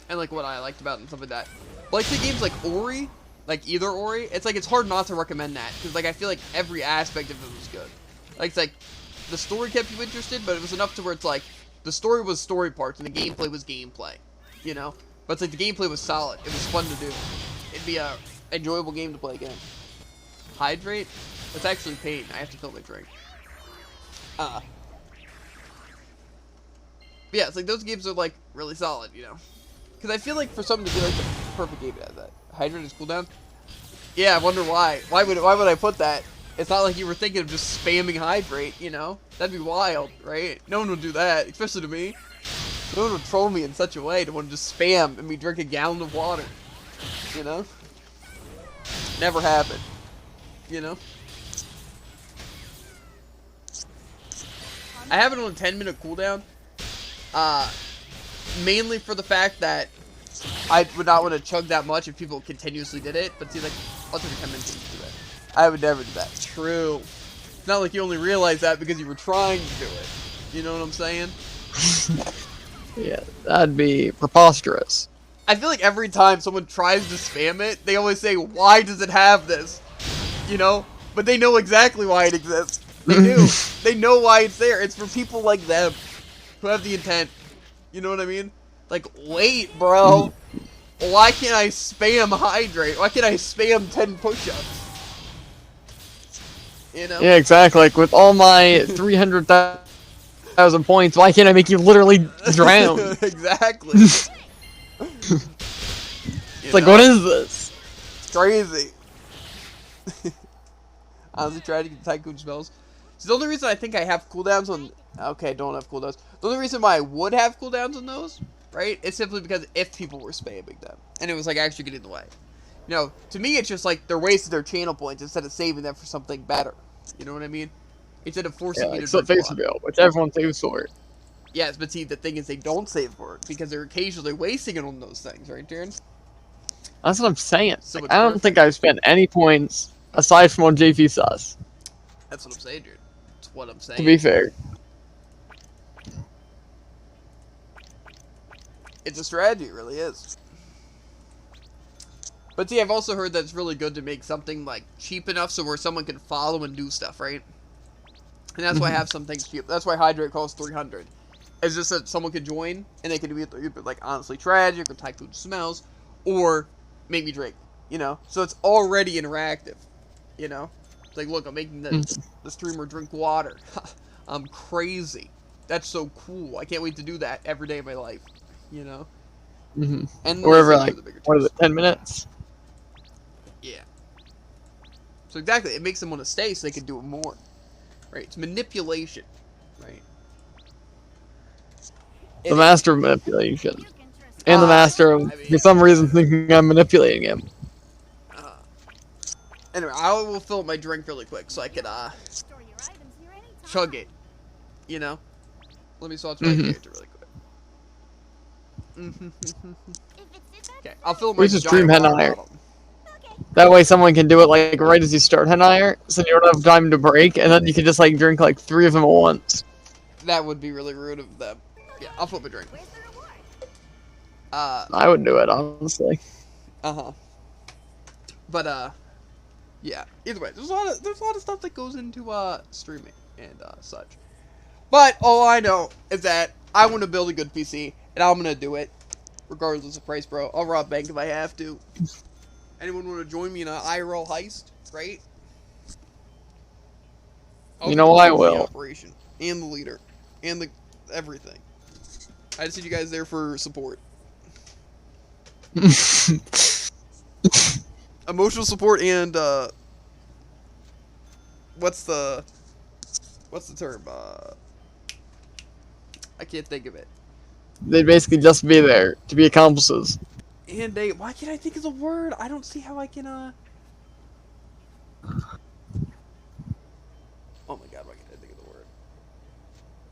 and like what I liked about it and stuff like that. But like the games like Ori, like either Ori, it's like it's hard not to recommend that, because like I feel like every aspect of it was good. Like it's like the story kept you interested, but it was enough to where it's like the story was story parts and the gameplay was gameplay, you know. But it's like the gameplay was solid. It was fun to do. It'd be a enjoyable game to play again. Hydrate? That's actually pain. I have to fill my drink. But yeah, it's like those games are like really solid, you know. Because I feel like for something to be like the perfect game, it has that. Hydrate is cooldown? Yeah, I wonder why. Why would I put that? It's not like you were thinking of just spamming hydrate, you know? That'd be wild, right? No one would do that, especially to me. No one would troll me in such a way to want to just spam and me drink a gallon of water. You know? Never happened. You know? I have it on a 10-minute cooldown. Mainly for the fact that I would not want to chug that much if people continuously did it. But see, like, I'll take a 10 minutes to do that. I would never do that. True. It's not like you only realized that because you were trying to do it. You know what I'm saying? Yeah, that'd be preposterous. I feel like every time someone tries to spam it, they always say, why does it have this? You know? But they know exactly why it exists. They do. They know why it's there. It's for people like them who have the intent. You know what I mean? Like, wait, bro. Why can't I spam hydrate? Why can't I spam 10 push-ups? You know? Yeah, exactly. Like, with all my 300,000 points, why can't I make you literally drown? Exactly. It's like, what is this? It's crazy. Honestly, trying to get tycoon spells. So the only reason I think I have cooldowns on... Okay, I don't have cooldowns. The only reason why I would have cooldowns on those, right, is simply because if people were spamming them. And it was, like, actually getting in the way. You know, to me, it's just, like, they're wasting their channel points instead of saving them for something better. You know what I mean? Instead of forcing me to drink face reveal, which everyone saves for it. Yes, but see, the thing is they don't save for it, because they're occasionally wasting it on those things, right, Darren? That's what I'm saying. So Like, I don't think I've spent any points aside from on JV sus. That's what I'm saying, dude. That's what I'm saying. To be fair. It's a strategy, it really is. But see, I've also heard that it's really good to make something, like, cheap enough so where someone can follow and do stuff, right? And that's why I have some things cheap. That's why Hydrate costs 300. It's just that someone can join, and they can be either, like, honestly tragic, or tycoon smells, or make me drink, you know? So it's already interactive, you know? It's like, look, I'm making the streamer drink water. I'm crazy. That's so cool. I can't wait to do that every day of my life, you know? And or every, like, what is it, 10 minutes? Yeah. So exactly, it makes them want to stay so they can do it more. Right? It's manipulation. Right? The master of manipulation. And the master of, for some reason, thinking I'm manipulating him. Anyway, I will fill up my drink really quick so I can Store your items here anytime. chug it. You know. Let me swatch my Mhm. character really quick. If it's that Okay, I'll fill up my We just dream giant water hentai. bottle. okay. That way someone can do it like right as you start hentai, so you don't have time to break, and then you can just like drink like 3 of them at once. That would be really rude of them. Yeah, I'll fill up a drink. Where's the reward? I would do it, honestly. Uh-huh. But yeah. Either way, there's a lot of stuff that goes into streaming and such. But all I know is that I want to build a good PC, and I'm gonna do it, regardless of price, bro. I'll rob bank if I have to. Anyone want to join me in an IRL heist? Right? You know I The will. operation and the leader and the everything. I just need you guys there for support, emotional support, and what's the term? I can't think of it. They'd basically just be there to be accomplices. And why can't I think of the word? I don't see how I can Oh my god, why can't I think of the word?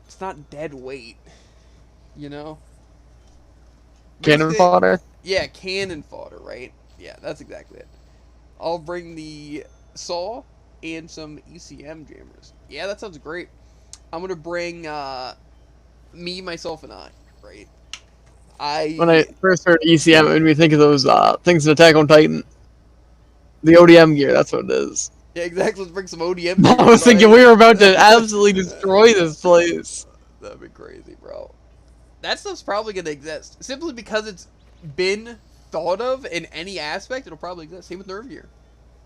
It's not dead weight. You know? Cannon Basically- fodder. Yeah, cannon fodder, right? Yeah, that's exactly it. I'll bring the saw and some ECM jammers. Yeah, that sounds great. I'm gonna bring me, myself, and I, right? When I first heard ECM, it made me think of those things in Attack on Titan. The ODM gear, that's what it is. Yeah, exactly. Let's bring some ODM. I was thinking we were about to absolutely destroy this place. That'd be crazy, bro. That stuff's probably gonna exist simply because it's been thought of in any aspect. It'll probably exist. Same with nerve gear,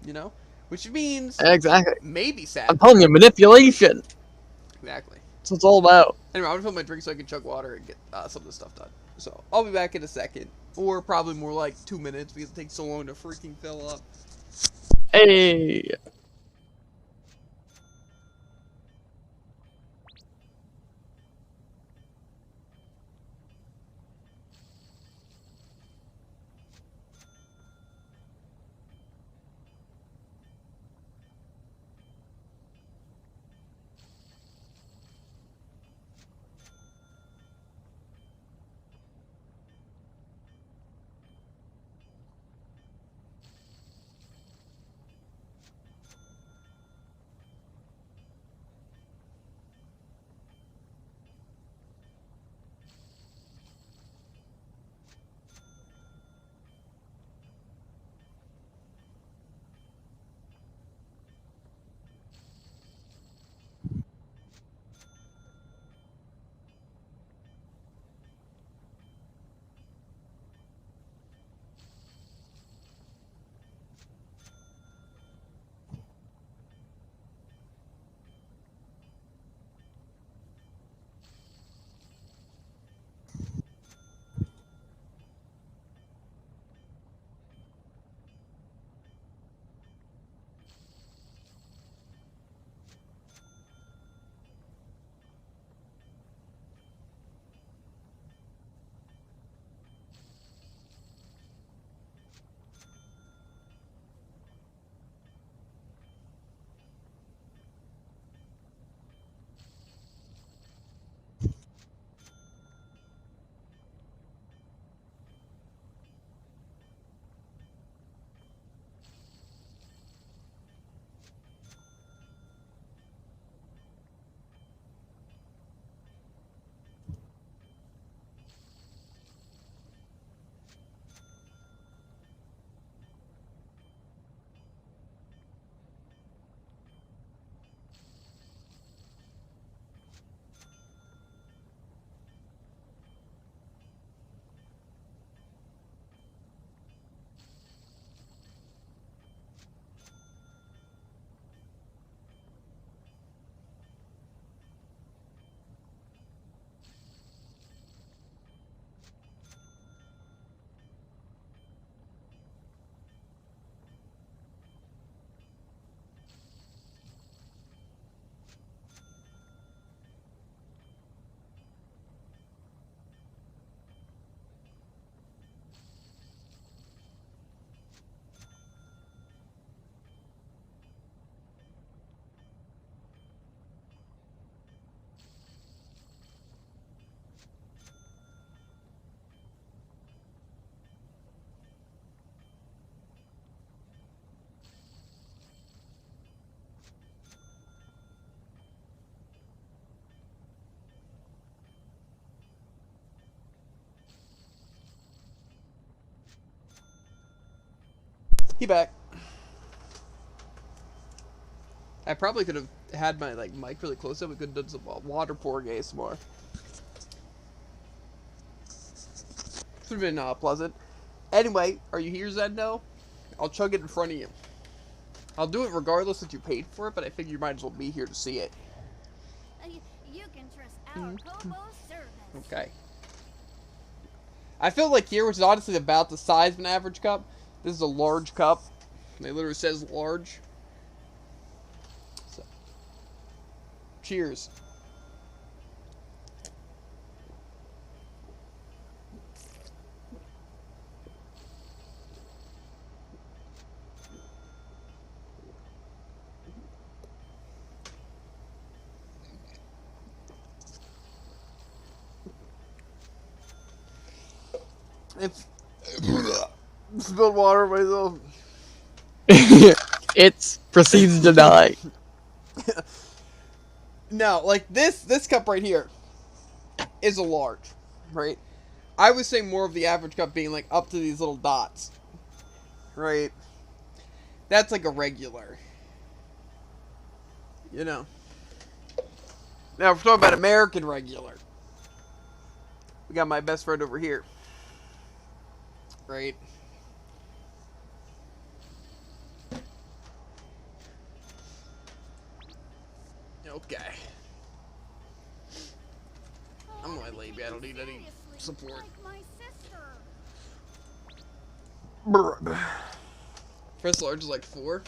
you know, which means Exactly. maybe sad. I'm telling you, manipulation. Exactly. That's what it's all about. Anyway, I'm gonna fill my drink so I can chug water and get some of this stuff done. So I'll be back in a second, or probably more like 2 minutes because it takes so long to freaking fill up. Hey. He back. I probably could have had my like mic really close up. We could have done some water pouring ASMR. This would have been pleasant. Anyway, are you here, Zendo? I'll chug it in front of you. I'll do it regardless that you paid for it, but I figure you might as well be here to see it. You can trust our Kobo service. Okay. I feel like here, which is honestly about the size of an average cup, this is a large cup. It literally says large. So, cheers. It's spilled water myself. It proceeds to die. No, like this cup right here is a large, right? I was saying more of the average cup being like up to these little dots, right? That's like a regular, you know. Now if we're talking about American regular, we got my best friend over here, right? Okay. I'm my lady. I don't need any support. Like my sister. Brr. First large is like 4.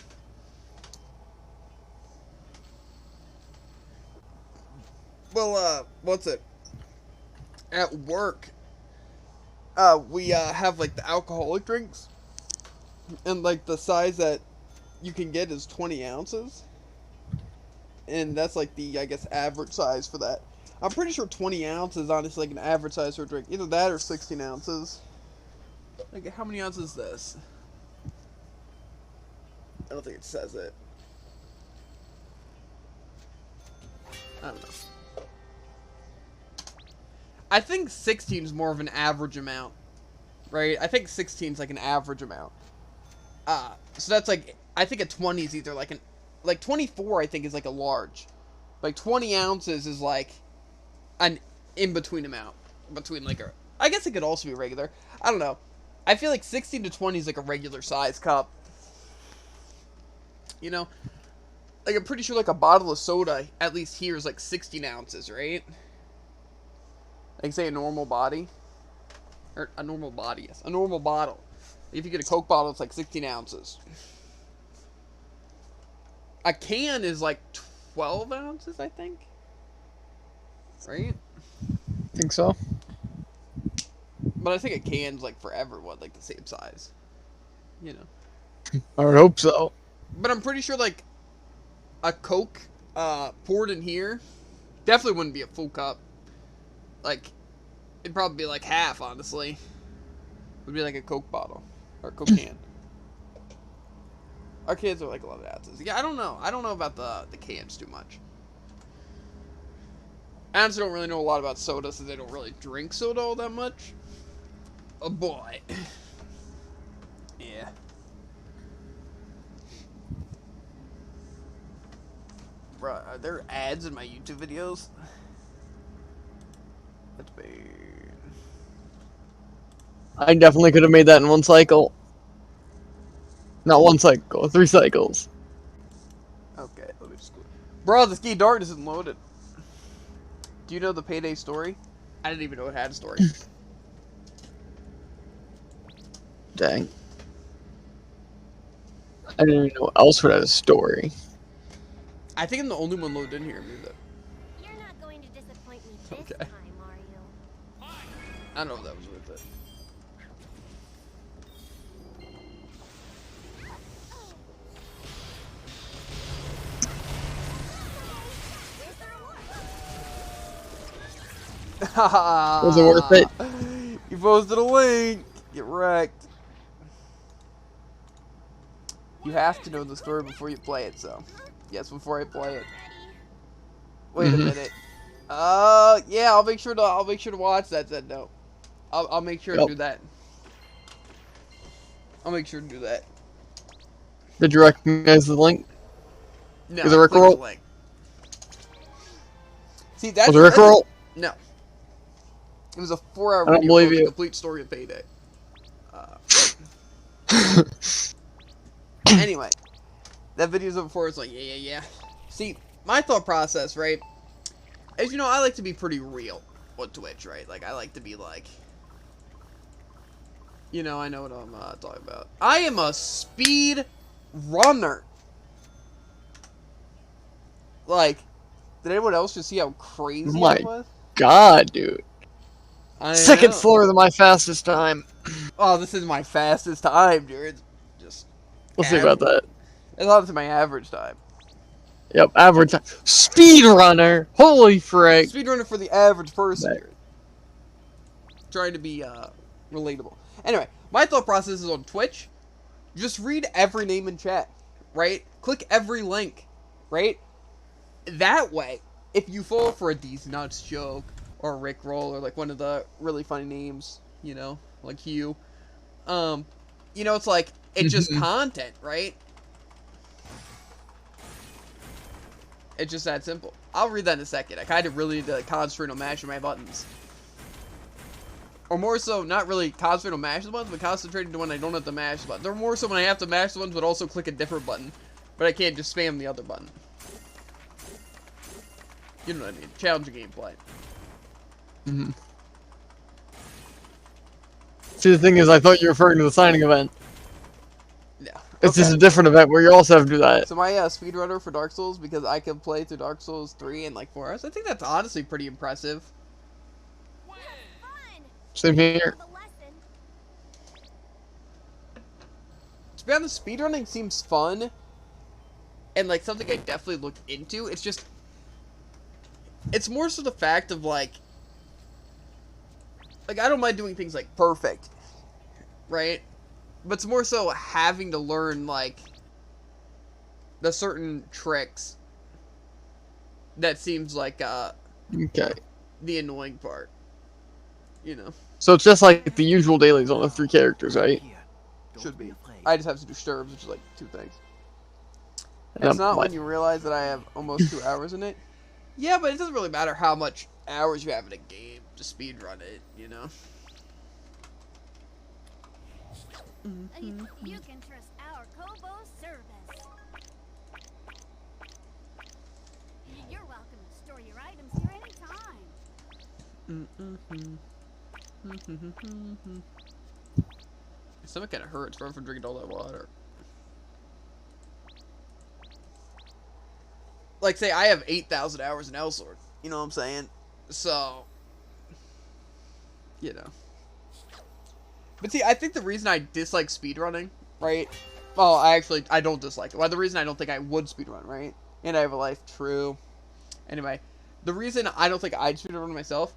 Well, what's it? At work, we have like the alcoholic drinks, and like the size that you can get is 20 ounces, and that's like the I guess average size for that. I'm pretty sure 20 ounces is honestly like an average size for a drink. Either that or 16 ounces. Like how many ounces is this? I don't think it says it. I don't know. I think 16 is more of an average amount, right? I think 16 is like an average amount. So that's like, I think a 20 is either like like 24 I think is like a large. Like 20 ounces is like an in-between amount. Between like a, I guess it could also be regular. I don't know. I feel like 16 to 20 is like a regular size cup. You know? Like I'm pretty sure like a bottle of soda, at least here, is like 16 ounces, right? Like, say, a normal body. Or, a normal body, yes. A normal bottle. If you get a Coke bottle, it's like 16 ounces. A can is like 12 ounces, I think. Right? Think so. But I think a can's, like, for everyone, like, the same size. You know. I would hope so. But I'm pretty sure, like, a Coke poured in here definitely wouldn't be a full cup. Like, it'd probably be like half, honestly. Would be like a Coke bottle. Or a Coke can. Our cans are like 11 ounces. Yeah, I don't know. I don't know about the cans too much. I honestly don't really know a lot about soda since I don't really drink soda all that much. Oh boy. Yeah. Bruh, are there ads in my YouTube videos? That's bad. I definitely could have made that in one cycle. Not one cycle, 3 cycles. Okay, let me just go. Bro, this key dart isn't loaded. Do you know the Payday story? I didn't even know it had a story. Dang. I didn't even know what else would have a story. I think I'm the only one loaded in here. Maybe You're not going to disappoint me this Okay. time, are you? I don't know if that was worth it. Was it worth it? You posted a link. Get wrecked. You have to know the story before you play it, so. Yes, before I play it. Wait a minute. Yeah, I'll make sure to watch that then. No. I'll make sure to do that. I'll make sure to do that. Did you recognize the link? No, Is it I clicked the Rickroll? link. See, that's Was it Rickroll? no. It was a 4-hour I don't video believe called The you. Complete Story of Payday. Anyway, that video's up before. It's like, yeah. See, my thought process, right? As you know, I like to be pretty real on Twitch, right? Like, I like to be like, you know, I know what I'm talking about. I am a speed runner. Like, did anyone else just see how crazy I My was? God, dude. I Second know. slower than my fastest time. Oh, this is my fastest time, dude. It's just We'll see about that. It's honestly my average time. Yep, average time. Speedrunner! Holy frick. Speedrunner for the average person, Back. dude. Trying to be relatable. Anyway, my thought process is on Twitch. Just read every name in chat, right? Click every link, right? That way, if you fall for a D's Nuts joke or a Rickroll or like one of the really funny names, you know, like Hugh, you know, it's like it's just content, right? It's just that simple. I'll read that in a second. I kind of really need to concentrate on mashing my buttons. Or more so, not really concentrate on mashing the buttons, but concentrating on when I don't have to mash the buttons. Or more so when I have to mash the buttons, but also click a different button. But I can't just spam the other button. You know what I mean. Challenging gameplay. Mm-hmm. See, the thing is, I thought you were referring to the signing event. Yeah. It's just a different event where you also have to do that. So my speedrunner for Dark Souls, because I can play through Dark Souls 3 in like 4 hours, I think that's honestly pretty impressive. Same here. To be honest, speedrunning seems fun. And like something I definitely look into. It's just... It's more so the fact of like... Like, I don't mind doing things like perfect. Right? But it's more so having to learn like... the certain tricks that seems like Okay. the annoying part, you know. So it's just like the usual dailies on the 3 characters, right? Should be. I just have to do Sturbs, which is like 2 things. It's not when you realize that I have almost 2 hours in it. Yeah, but it doesn't really matter how much hours you have in a game to speedrun it, you know. You can trust our Kobo service. You're welcome to store your items here anytime. My stomach kind of hurts from drinking all that water. Like, say, I have 8,000 hours in Elsword. You know what I'm saying? So, you know. But see, I think the reason I dislike speedrunning, right? Well, I don't dislike it. Well, the reason I don't think I would speedrun, right? And I have a life, true. Anyway, the reason I don't think I'd speedrun myself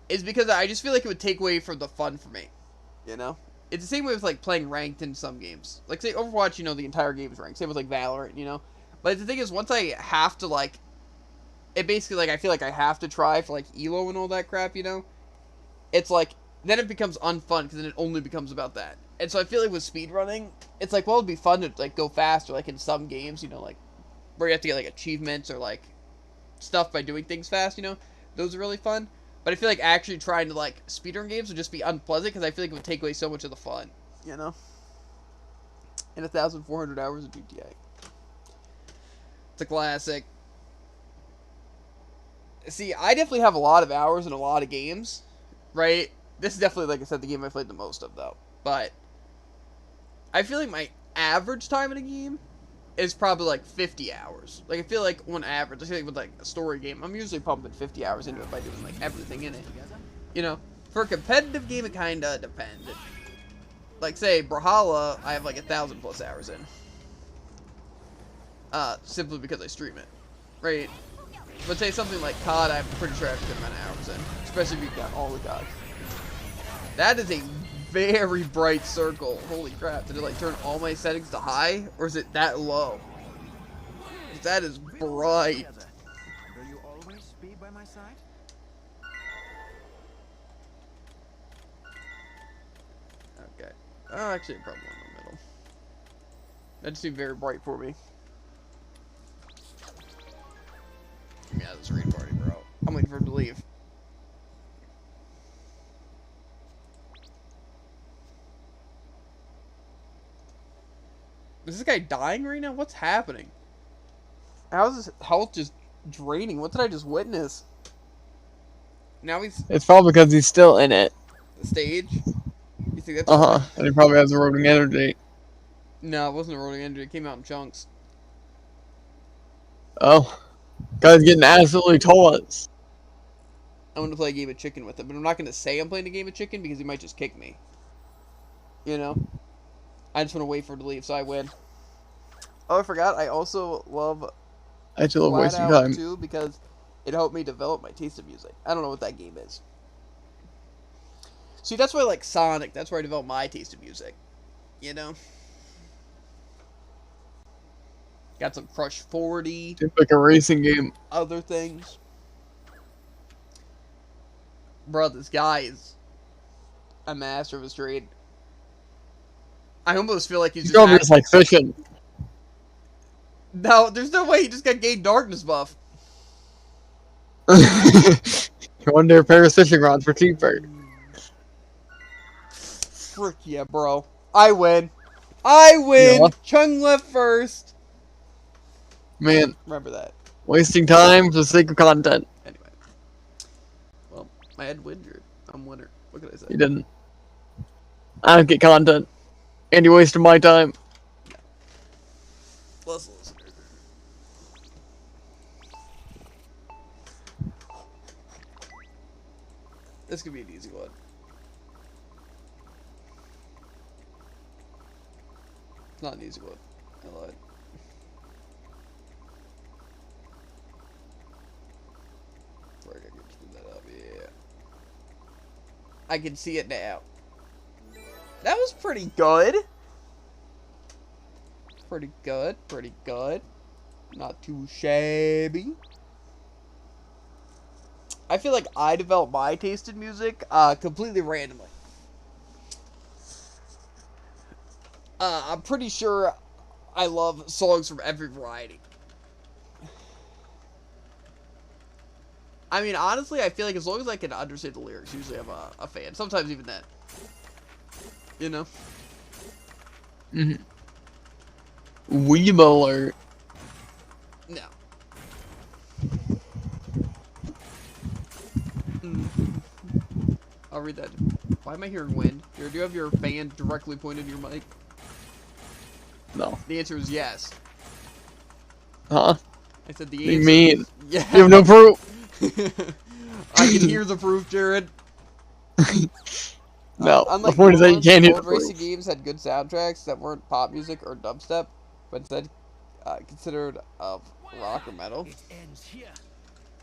is because I just feel like it would take away from the fun for me. You know? It's the same way with, like, playing ranked in some games. Like, say, Overwatch, you know, the entire game is ranked. Same with, like, Valorant, you know? But the thing is, once I have to, like... It basically, like, I feel like I have to try for, like, ELO and all that crap, you know? It's like... Then it becomes unfun, because then it only becomes about that. And so I feel like with speedrunning, it's like, well, it'd be fun to, like, go faster, like, in some games, you know, like... Where you have to get, like, achievements or, like... Stuff by doing things fast, you know? Those are really fun. But I feel like actually trying to, like, speedrun games would just be unpleasant, because I feel like it would take away so much of the fun, you know? In 1,400 hours of GTA. It's a classic. See, I definitely have a lot of hours in a lot of games, right? This is definitely, like I said, the game I played the most of, though. But I feel like my average time in a game is probably, like, 50 hours. Like, I feel like, on average, I feel like with, like, a story game, I'm usually pumping 50 hours into it by doing, like, everything in it. You know? For a competitive game, it kinda depends. Like, say, Brawlhalla, I have, like, 1,000 plus hours in. Simply because I stream it. Right? But say something like COD, I'm pretty sure I have a good amount of hours in. Especially if you've got all the COD. That is a very bright circle. Holy crap. Did it, like, turn all my settings to high? Or is it that low? That is bright. Will you always be by my side? Okay. Oh, actually, probably in the middle. That seemed very bright for me. Yeah, this raid party, bro. I'm waiting for him to leave. Is this guy dying right now? What's happening? How is his health just draining? What did I just witness? Now he's It's probably because he's still in it. the stage. You think that's And he probably has eroding energy. No, it wasn't eroding energy. It came out in chunks. Oh. Guy's getting absolutely tossed. I'm gonna play a game of chicken with him, but I'm not gonna say I'm playing a game of chicken because he might just kick me. You know? I just want to wait for him to leave so I win. Oh, I forgot. I also love I still love wasting WetAndLewd time. too because it helped me develop my taste of music. I don't know what that game is. See, that's why I like Sonic. That's where I developed my taste of music. You know? Got some Crush 40. It's like a racing game. Other things. Bro, this guy is a master of his trade. I almost feel like he's He's probably just like fishing. No, there's no way he just got gained darkness buff. One day a pair of fishing rods for cheaper. Frick yeah, bro. I win. I win! Yeah. Chung left first. Man, Remember that. wasting time for the sake of content. Anyway. Well, I had Windred. I'm winner. What could I say? You didn't. I don't get content. And you wasted my time. Let's listen. This could be an easy one. It's not an easy one. I lied. Right, I can spin that up. Yeah. I can see it now. That was pretty good. Pretty good. Pretty good. Not too shabby. I feel like I developed my taste in music completely randomly. I'm pretty sure I love songs from every variety. I mean, honestly, I feel like as long as I can understand the lyrics, usually I'm a fan. Sometimes even that. You know? Weeb alert. No. I'll read that. Why am I hearing wind? Do you have your fan directly pointed to your mic? No. The answer is yes. Huh? I said the What do answer. you mean? Yeah. You have no proof. I can hear the proof, Jared. No. The Unlike point is that you ones, can't hear the old racing proof. games had good soundtracks that weren't pop music or dubstep, but instead considered of rock or metal.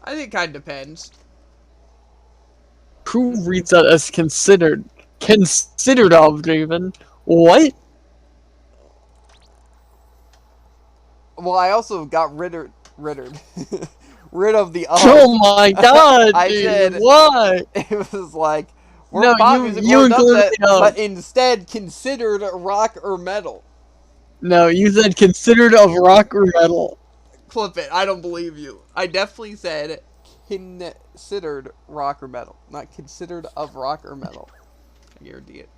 I think it kind of depends. Who reads that as considered? Considered of, even? What? Well, I also got rid of the Oh my god, I dude, said why? it was like we're No, pop you- music you or included dubstep, the of. but instead considered rock or metal. No, you said considered of rock or metal. Clip it. I don't believe you. I definitely said considered rock or metal, not considered of rock or metal. I guarantee it.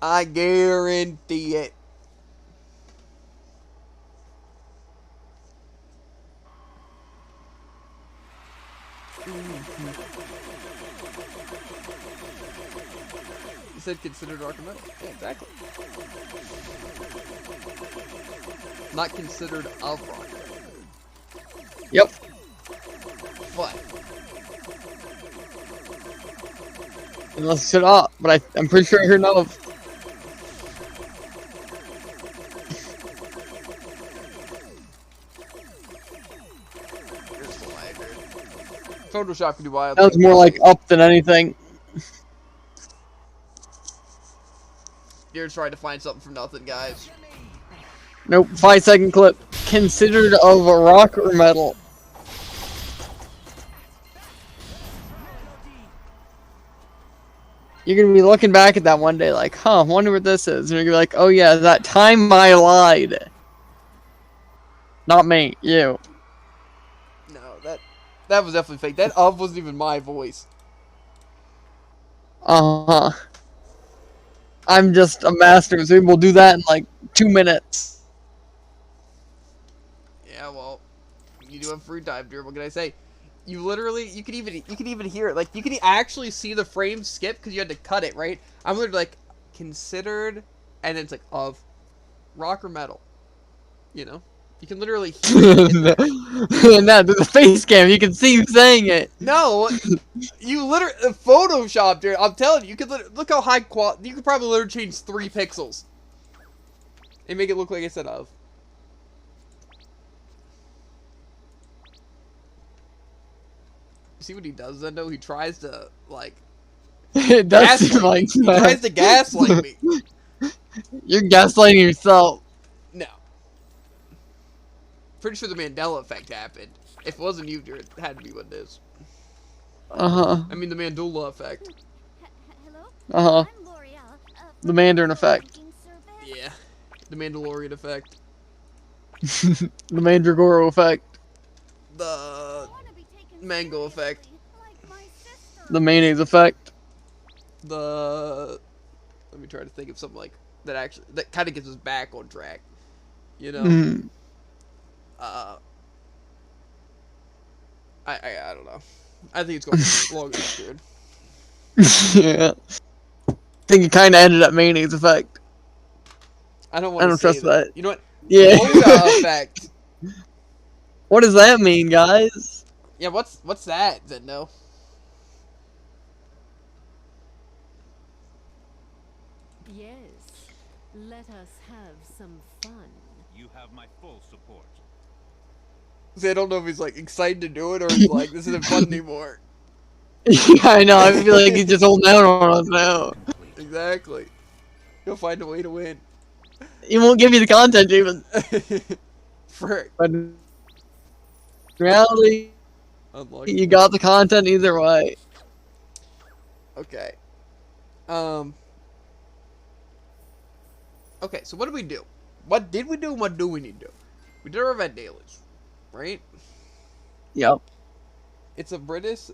I guarantee it. You said considered rock or metal. Yeah, exactly. Not considered of rock. Yep. What? Unless you said up, but I'm pretty sure I heard no. Photoshop can do wild. Sounds more like up than anything. You're trying to find something from nothing, guys. Nope, 5-second clip. Considered of rock or metal. you're gonna be looking back at that one day like, huh, wonder what this is. And you're gonna be like, oh yeah, that time I lied. Not me, you. No, that was definitely fake. That wasn't even my voice. Uh-huh. I'm just a master, so we'll do that in like 2 minutes. Yeah, well, you do have free time, dude. What can I say? You literally, you could even hear it. Like, you could actually see the frame skip because you had to cut it, right? I'm literally like, considered, and then it's like, of rock or metal. You know? You can literally hear it in there. No, the face cam, you can see you saying it. No, you literally, Photoshop, dude. I'm telling you, you could look how high quality, you could probably literally change 3 pixels. And make it look like I said of. See what he does then, though? He tries to, like, It does seem like he tries to gaslight me. You're gaslighting yourself. No. Pretty sure the Mandela effect happened. If it wasn't you, it had to be what it is. Uh-huh. I mean, the Mandela effect. Hello? Uh-huh. I'm L'Oreal. The Mandarin effect. Yeah. The Mandalorian effect. The Mandragora effect. The mango effect. The mayonnaise effect. The... Let me try to think of something like... That kind of gets us back on track. You know? Mm. I don't know. I think it's going long enough, dude. Yeah. I think it kind of ended up mayonnaise effect. I don't want to trust that. You know what? Yeah. Mocha effect. What does that mean, guys? Yeah, what's that, Zendo? Yes. Let us have some fun. You have my full support. See, I don't know if he's like excited to do it or he's like, this isn't fun anymore. Yeah, I know. I feel like he's just holding out on us now. Exactly. He'll find a way to win. He won't give you the content even. Frick. But in reality, Unlucky. you got the content either way. Okay. Okay, so what did we do? What did we do and what do we need to do? We did our event dailies, right? Yep. It's a British,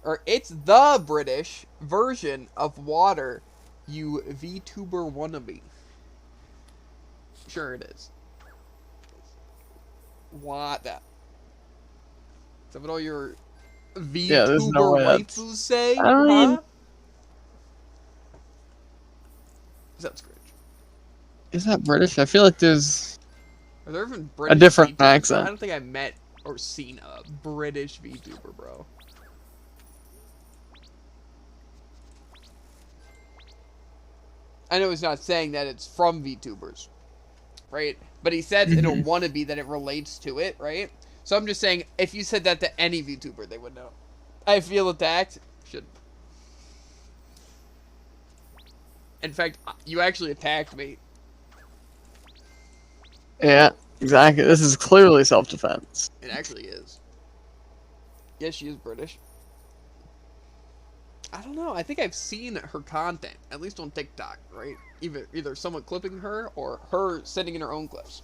or it's the British version of water, you VTuber wannabe. Sure it is. What that? Is that what all your VTuber no way waifus say? I don't mean- That's great. Is that British? I feel like there's Are there even British different VTubers? accent. I don't think I met or seen a British VTuber, bro. I know he's not saying that it's from VTubers, right? But he said in a wannabe that it relates to it, right? So I'm just saying, if you said that to any VTuber, they would know. I feel attacked. Should. In fact, you actually attacked me. Yeah, exactly. This is clearly self-defense. It actually is. Yes, she is British. I don't know. I think I've seen her content, at least on TikTok, right? Either someone clipping her or her sending in her own clips.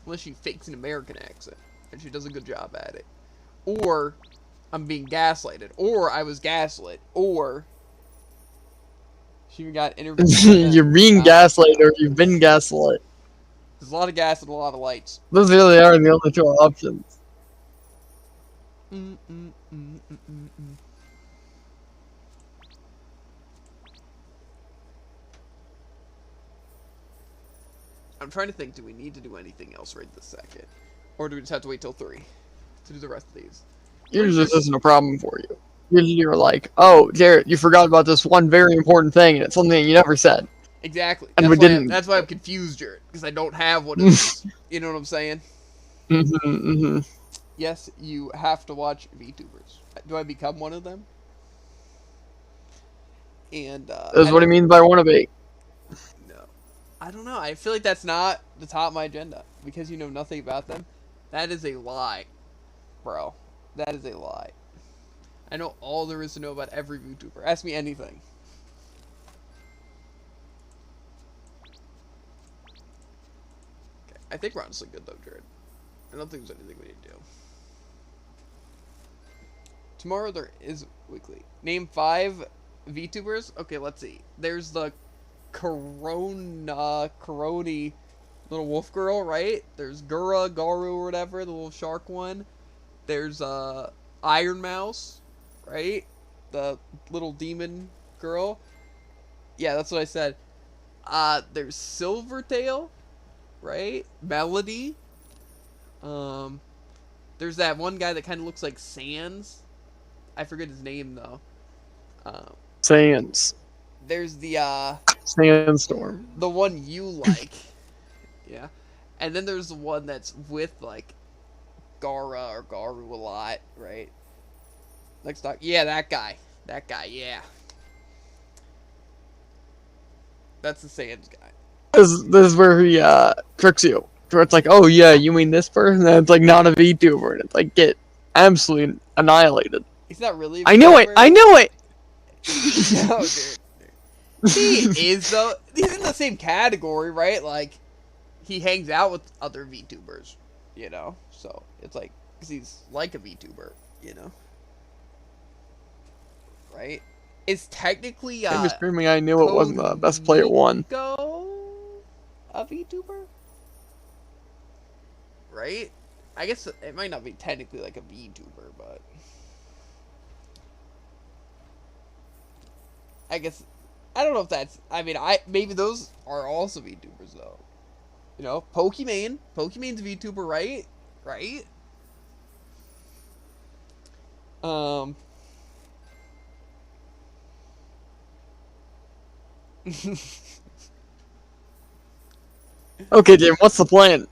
Unless she fakes an American accent, and she does a good job at it. Or I'm being gaslighted, or I was gaslit, or she even got interviewed. You're being gaslit or you've been gaslit. There's a lot of gas and a lot of lights. Those really are the only two options. I'm trying to think, do we need to do anything else right this second? Or do we just have to wait till 3 to do the rest of these? Usually this isn't a problem for you. Usually you're like, oh, Jared, you forgot about this one very important thing, and it's something that you never said. Exactly. And that's we why didn't. That's why I'm confused, Jared, because I don't have what it is. You know what I'm saying? Yes, you have to watch VTubers. Do I become one of them? And That's what he means by wannabe. No. I don't know. I feel like that's not the top of my agenda. Because you know nothing about them. That is a lie. Bro. That is a lie. I know all there is to know about every VTuber. Ask me anything. Okay, I think we're honestly good though, Jared. I don't think there's anything we need to do. Tomorrow there is weekly. Name 5 VTubers. Okay, let's see. There's the Coroni little wolf girl, right? There's Garu or whatever, the little shark one. There's Iron Mouse, right? The little demon girl. Yeah, that's what I said. There's Silvertail, right? Melody. There's that one guy that kind of looks like Sans. I forget his name though. Sands. There's the Sandstorm. the one you like. Yeah. And then there's the one that's with like Gara or Garu a lot, right? Next talk. Yeah, that guy. That guy, yeah. That's the Sans guy. This is where he tricks you. Where it's like, oh yeah, you mean this person? And it's like not a VTuber, and it's like get absolutely annihilated. He's not really a I knew it! VTuber. I knew it! No, dude. He is though. He's in the same category, right? Like, he hangs out with other VTubers, you know? So, it's like, because he's like a VTuber, you know? Right? It's technically, He was screaming I knew it wasn't the best player one. Go a VTuber? Right? I guess it might not be technically like a VTuber, but I guess I don't know if that's. I mean, maybe those are also VTubers though. You know, Pokemon's a VTuber, right? Right? Okay, Jim, what's the plan?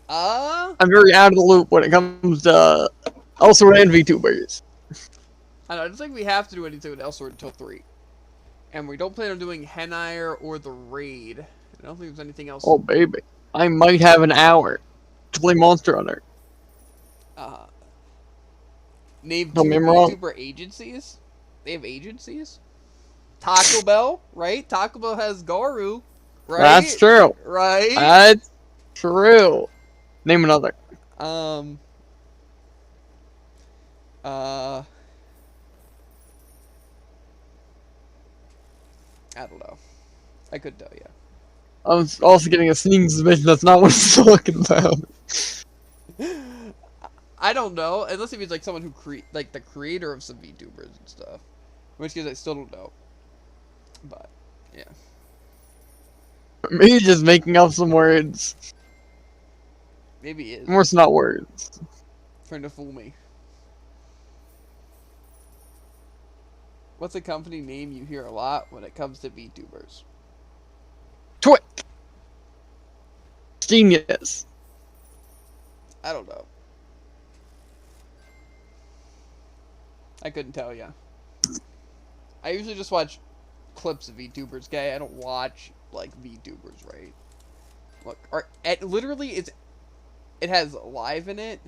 I'm very out of the loop when it comes to Elsewhere and VTubers. I don't think we have to do anything with Elsewhere until 3. And we don't plan on doing Henire or the Raid. I don't think there's anything else. Oh, baby. I might have an hour to play Monster Hunter. Name 2 Don't get me wrong. VTuber agencies? They have agencies? Taco Bell, right? Taco Bell has Garu, right? That's true. Right? That's true. Name another. I don't know. I couldn't tell you. I was also getting a sneaking suspicion that's not what he's talking about. I don't know, unless it means like someone who like the creator of some VTubers and stuff. In which case, I still don't know. But yeah, Me just making up some words. maybe he is Words, not words. trying to fool me. What's a company name you hear a lot when it comes to VTubers? Twit. Genius. I don't know. I couldn't tell you. I usually just watch clips of VTubers, okay? I don't watch, like, VTubers, right? Look, literally, it has live in it.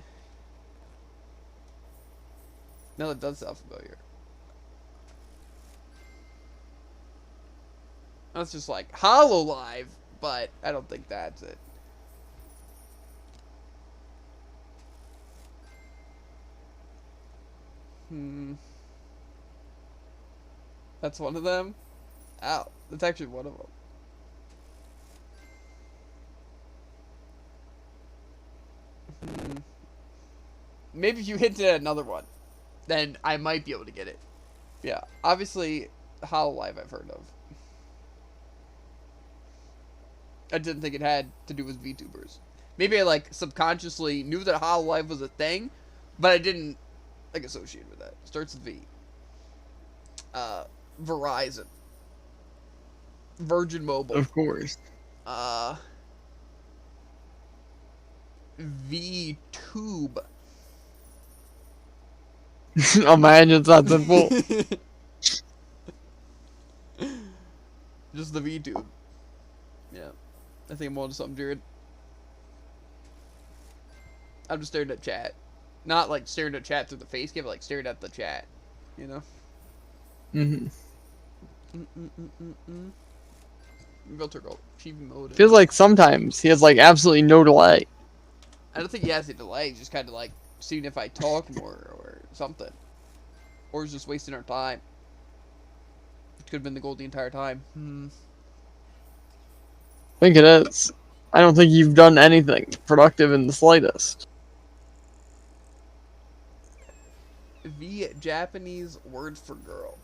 No, that does sound familiar. That's just like HoloLive, but I don't think that's it. That's one of them? Ow, that's actually one of them. Maybe if you hinted at another one, then I might be able to get it. Yeah, obviously, HoloLive I've heard of. I didn't think it had to do with VTubers. Maybe I, like, subconsciously knew that HoloLive was a thing, but I didn't, like, associate with that. Starts with V. Verizon. Virgin Mobile. Of course. VTube. Imagine it's not simple. Just the VTube. Yeah. I think I'm on to something, Jared. I'm just staring at chat. Not like staring at chat through the face cam, but like staring at the chat. You know? Filter gold. Chibi mode. Feels like sometimes he has like absolutely no delay. I don't think he has a delay. He's just kind of like seeing if I talk more or something. Or he's just wasting our time. It could have been the goal the entire time. I think it is. I don't think you've done anything productive in the slightest. The Japanese word for girl.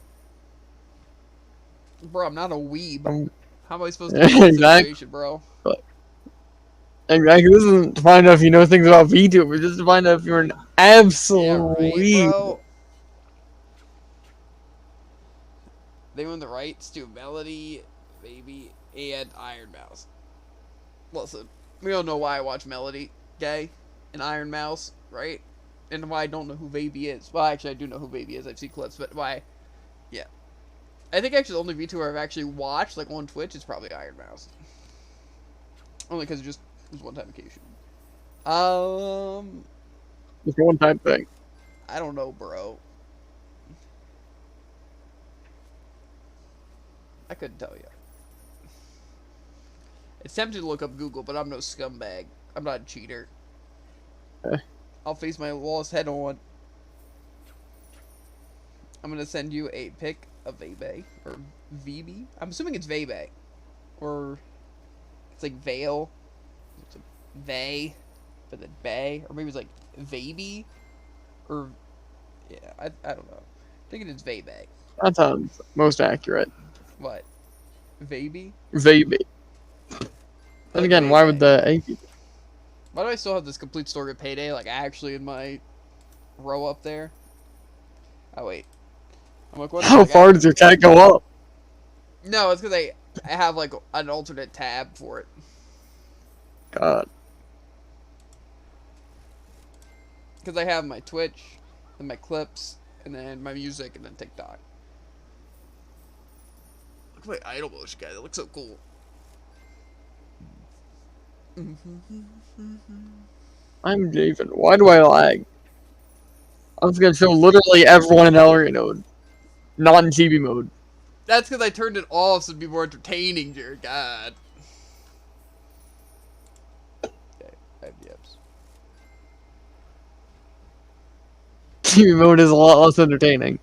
Bro, I'm not a weeb. How am I supposed to do this situation, bro? Exactly. This isn't to find out if you know things about VTubers. Just to find out if you're an absolute weeb. Bro. They own the rights to Melody, Baby, and Iron Mouse. Listen, we all know why I watch Melody, okay? And Iron Mouse, right? And why I don't know who Baby is. Well, actually, I do know who Baby is. I've seen clips, but why? Yeah. I think actually the only VTuber I've actually watched, like, on Twitch is probably Iron Mouse. Only because it was one-time occasion. It's a one-time thing. I don't know, bro. I couldn't tell you. It's tempting to look up Google, but I'm no scumbag. I'm not a cheater. I'll face my lost head on. I'm gonna send you a pic of Vebe or VB. I'm assuming it's Vebe, or it's like Vale. It's like Vay, but then Bay, or maybe it's like Vaby, or yeah, I don't know. I think it's Vebe. That sounds most accurate. What? Vaby? Vaby. Then again, why would the A be? Why do I still have this complete story of Payday, like, actually in my row up there? Oh, wait. I'm like, what? How far does your cat go up? No, it's because I have, like, an alternate tab for it. God. Because I have my Twitch, and my clips, and then my music, and then TikTok. Look at my idle motion, guys. It looks so cool. I'm David. Why do I lag? I'm just gonna show literally everyone in LRA mode. Not in TV mode. That's because I turned it off so it'd be more entertaining, dear God. Okay, I have yips. TV mode is a lot less entertaining.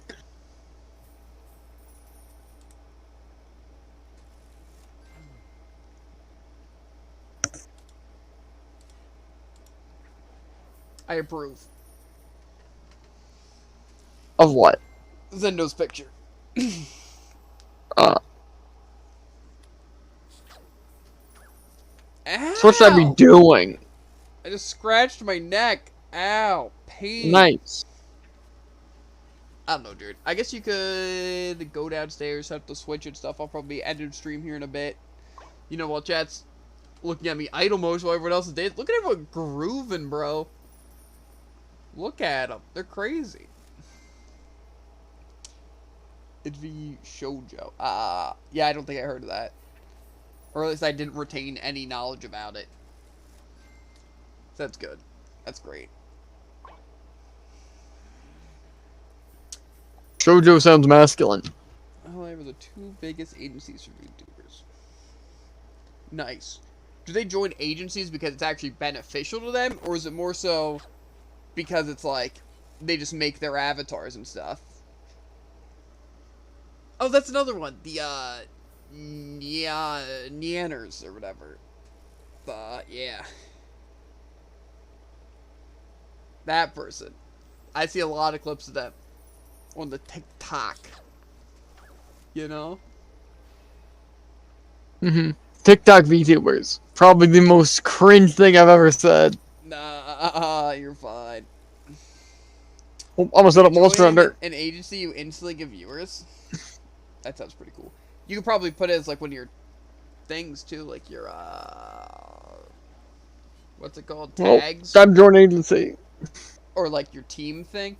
I approve. Of what? Zendo's picture. Ow! So what should I be doing? I just scratched my neck. Ow. Pain. Nice. I don't know, dude. I guess you could go downstairs, set up the Switch and stuff. I'll probably end the stream here in a bit. You know, while chat's looking at me idle motion while everyone else is dead. Look at everyone grooving, bro. Look at them. They're crazy. It'd be shoujo. Yeah, I don't think I heard of that. Or at least I didn't retain any knowledge about it. So that's good. That's great. Shoujo sounds masculine. However, the two biggest agencies for YouTubers. Nice. Do they join agencies because it's actually beneficial to them? Or is it more so because it's like, they just make their avatars and stuff? Oh, that's another one. The, Neanners or whatever. Yeah. That person. I see a lot of clips of them on the TikTok. You know? TikTok VTubers. Probably the most cringe thing I've ever said. Nah, you're fine. Oh, almost set up Monster Hunter. An agency you instantly give viewers? That sounds pretty cool. You could probably put it as like one of your things too, like your what's it called? Tags? Time join agency. Or like your team thing.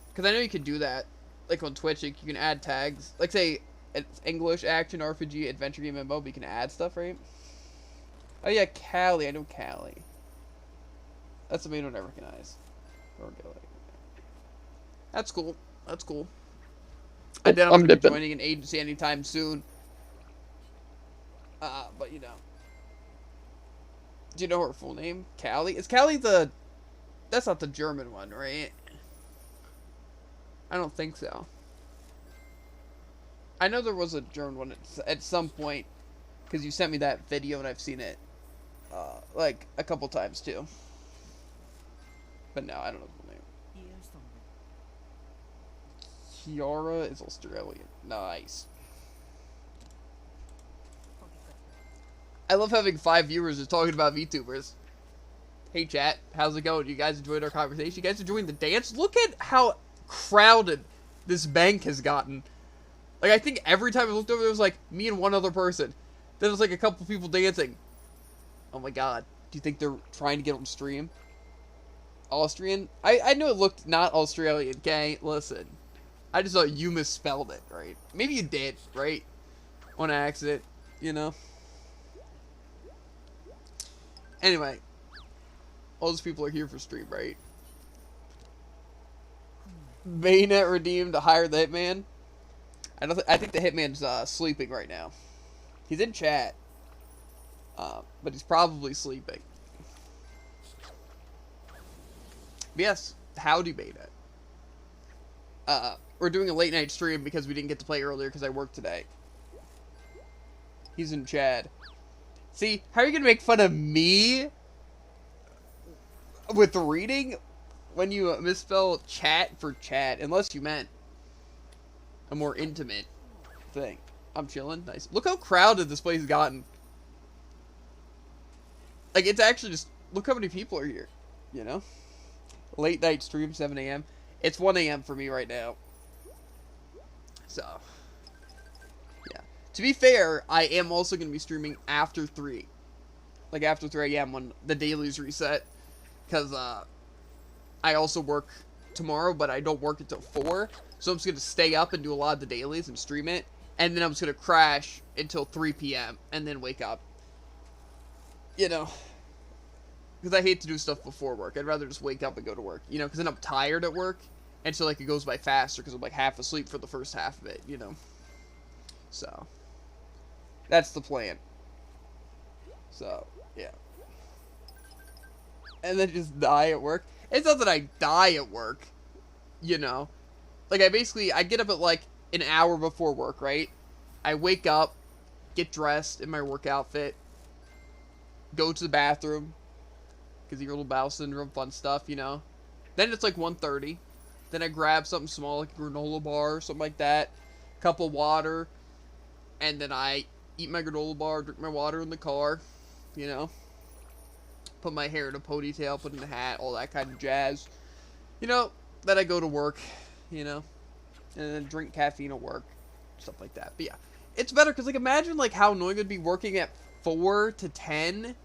Because I know you can do that. Like on Twitch, like, you can add tags. Like say it's English, action, RPG, adventure game, MMO, but you can add stuff, right? Oh yeah, Callie. I know Callie. That's the main one I recognize. Or Callie. That's cool. That's cool. Oh, I doubt I'm I'm going to be dipping. joining an agency anytime soon. But you know. Do you know her full name? Callie? Is Callie the... That's not the German one, right? I don't think so. I know there was a German one at some point. Because you sent me that video and I've seen it. Like, a couple times too. But no, I don't know the full name. Kiara is Australian. Nice. I love having 5 viewers just talking about VTubers. Hey chat, how's it going? You guys enjoyed our conversation? You guys enjoying the dance? Look at how crowded this bank has gotten. Like, I think every time I looked over, there was like me and one other person. Then there's like a couple people dancing. Oh my god. Do you think they're trying to get on stream? Austrian? I knew it looked not Australian, okay? Listen. I just thought you misspelled it, right? Maybe you did, right? On accident, you know? Anyway. All those people are here for stream, right? Baynet redeemed to hire the hitman. I think the hitman's sleeping right now. He's in chat. But he's probably sleeping. But yes, howdy Baynet. We're doing a late night stream because we didn't get to play earlier because I worked today. He's in Chad. See, how are you gonna make fun of me with reading when you misspell chat for chat? Unless you meant a more intimate thing. I'm chilling. Nice. Look how crowded this place has gotten. Like, it's actually just... Look how many people are here. You know? Late night stream, 7 a.m. It's 1 a.m. for me right now. So, yeah. To be fair, I am also going to be streaming after 3. Like, after 3 a.m. when the dailies reset. Because, I also work tomorrow, but I don't work until 4. So I'm just going to stay up and do a lot of the dailies and stream it. And then I'm just going to crash until 3 p.m. and then wake up. You know. Because I hate to do stuff before work. I'd rather just wake up and go to work. You know, because then I'm tired at work. And so, like, it goes by faster because I'm, like, half asleep for the first half of it, you know. So, that's the plan. So, yeah. And then just die at work. It's not that I die at work, you know. Like, I get up at, like, an hour before work, right? I wake up, get dressed in my work outfit, go to the bathroom, because irritable bowel syndrome, fun stuff, you know. Then it's, like, 1:30. Then I grab something small, like a granola bar or something like that, cup of water, and then I eat my granola bar, drink my water in the car, you know. Put my hair in a ponytail, put in a hat, all that kind of jazz. You know, then I go to work, you know, and then drink caffeine at work, stuff like that. But yeah, it's better because, like, imagine, like, how annoying it would be working at 4 to 10,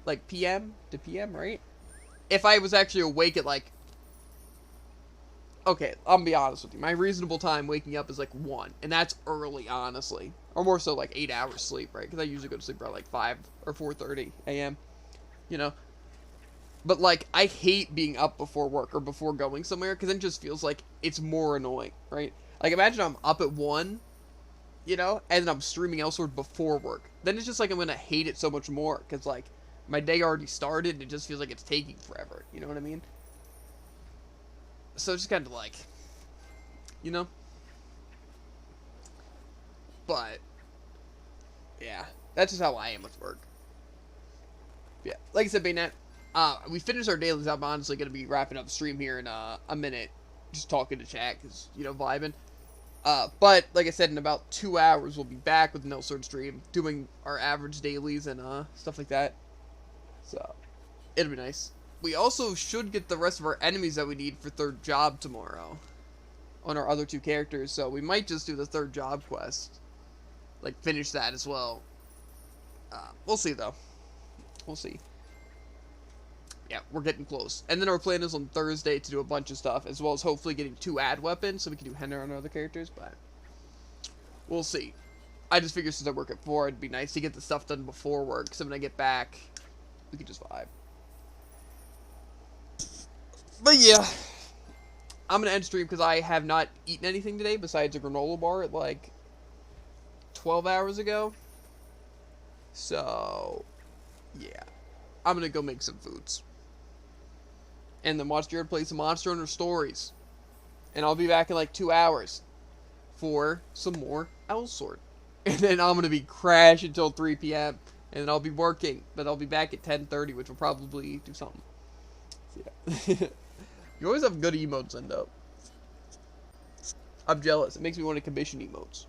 like, p.m. to p.m., right? If I was actually awake at, like, okay, I'm gonna be honest with you. My reasonable time waking up is, like, 1, and that's early, honestly. Or more so, like, 8 hours sleep, right? Because I usually go to sleep around, like, 5 or 4:30 a.m., you know? But, like, I hate being up before work or before going somewhere, because then it just feels like it's more annoying, right? Like, imagine I'm up at 1, you know, and then I'm streaming elsewhere before work. Then it's just like I'm gonna hate it so much more, because, like, my day already started, and it just feels like it's taking forever, you know what I mean? So it's just kind of like, you know? But, yeah, that's just how I am with work. Yeah, like I said, Baynet, we finished our dailies. I'm honestly going to be wrapping up stream here in a minute, just talking to chat, because, you know, vibing. But, like I said, in about 2 hours, we'll be back with No Sword stream, doing our average dailies and stuff like that. So, it'll be nice. We also should get the rest of our enemies that we need for 3rd job tomorrow on our other 2 characters, so we might just do the 3rd job quest. Like, finish that as well. We'll see, though. We'll see. Yeah, we're getting close. And then our plan is on Thursday to do a bunch of stuff, as well as hopefully getting 2 ad weapons, so we can do Henna on other characters, but we'll see. I just figured since I work at 4, it'd be nice to get the stuff done before work, so when I get back, we can just vibe. But yeah, I'm gonna end stream because I have not eaten anything today besides a granola bar at like 12 hours ago. So, yeah. I'm gonna go make some foods. And then watch Jared play some Monster Hunter Stories. And I'll be back in like 2 hours for some more Elsword. And then I'm gonna be crashed until 3 p.m. And then I'll be working, but I'll be back at 10:30, which will probably do something. So, yeah. You always have good emotes end up. I'm jealous. It makes me want to commission emotes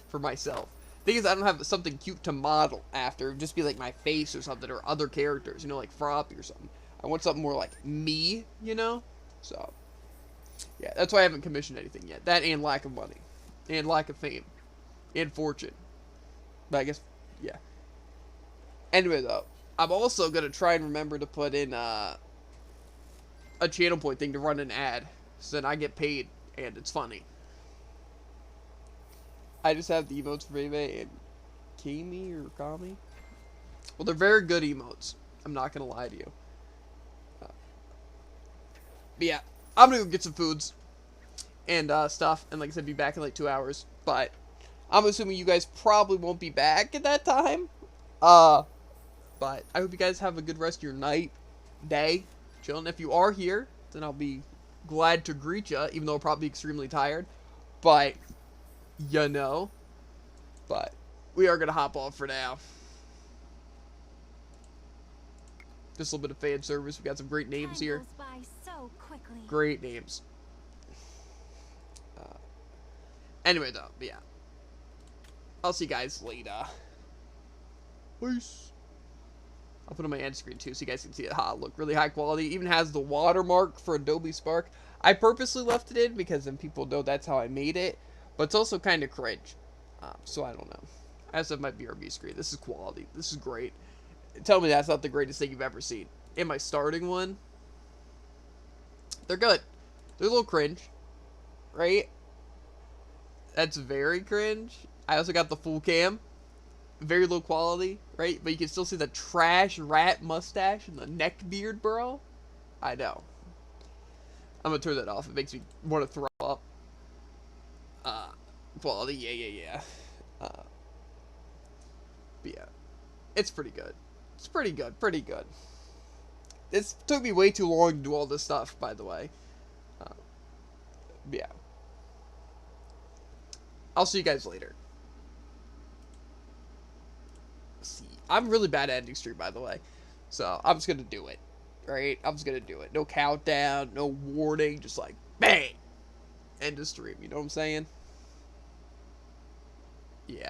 for myself. Thing is, I don't have something cute to model after. It'd just be like my face or something, or other characters, you know, like Froppy or something. I want something more like me, you know? So, yeah, that's why I haven't commissioned anything yet. That and lack of money. And lack of fame. And fortune. But I guess, yeah. Anyway, though, I'm also going to try and remember to put in a channel point thing to run an ad. So then I get paid, and it's funny. I just have the emotes for Bebe and Kami or Kami. Well, they're very good emotes. I'm not going to lie to you. But yeah, I'm going to go get some foods and stuff. And like I said, be back in like 2 hours. But I'm assuming you guys probably won't be back at that time. But I hope you guys have a good rest of your night, day, chilling. If you are here, then I'll be glad to greet you, even though I'll probably be extremely tired. But, you know. But, we are going to hop off for now. Just a little bit of fan service. We got some great names here. Time goes by so quickly. Great names. Anyway, though, yeah. I'll see you guys later. Peace. I'll put on my end screen too so you guys can see it. Look, really high quality. Even has the watermark for Adobe Spark. I purposely left it in because then people know that's how I made it. But it's also kind of cringe. So I don't know. I also have my BRB screen. This is quality. This is great. Tell me that's not the greatest thing you've ever seen. In my starting one, they're good. They're a little cringe. Right? That's very cringe. I also got the full cam. Very low quality, right? But you can still see the trash rat mustache and the neck beard, bro. I know. I'm gonna turn that off. It makes me want to throw up. Quality, yeah. But yeah. It's pretty good. It's pretty good. It took me way too long to do all this stuff, by the way. Yeah. I'll see you guys later. See, I'm really bad at ending stream, by the way. So, I'm just gonna do it. Right? I'm just gonna do it. No countdown, no warning, just like, bang! End of stream, you know what I'm saying?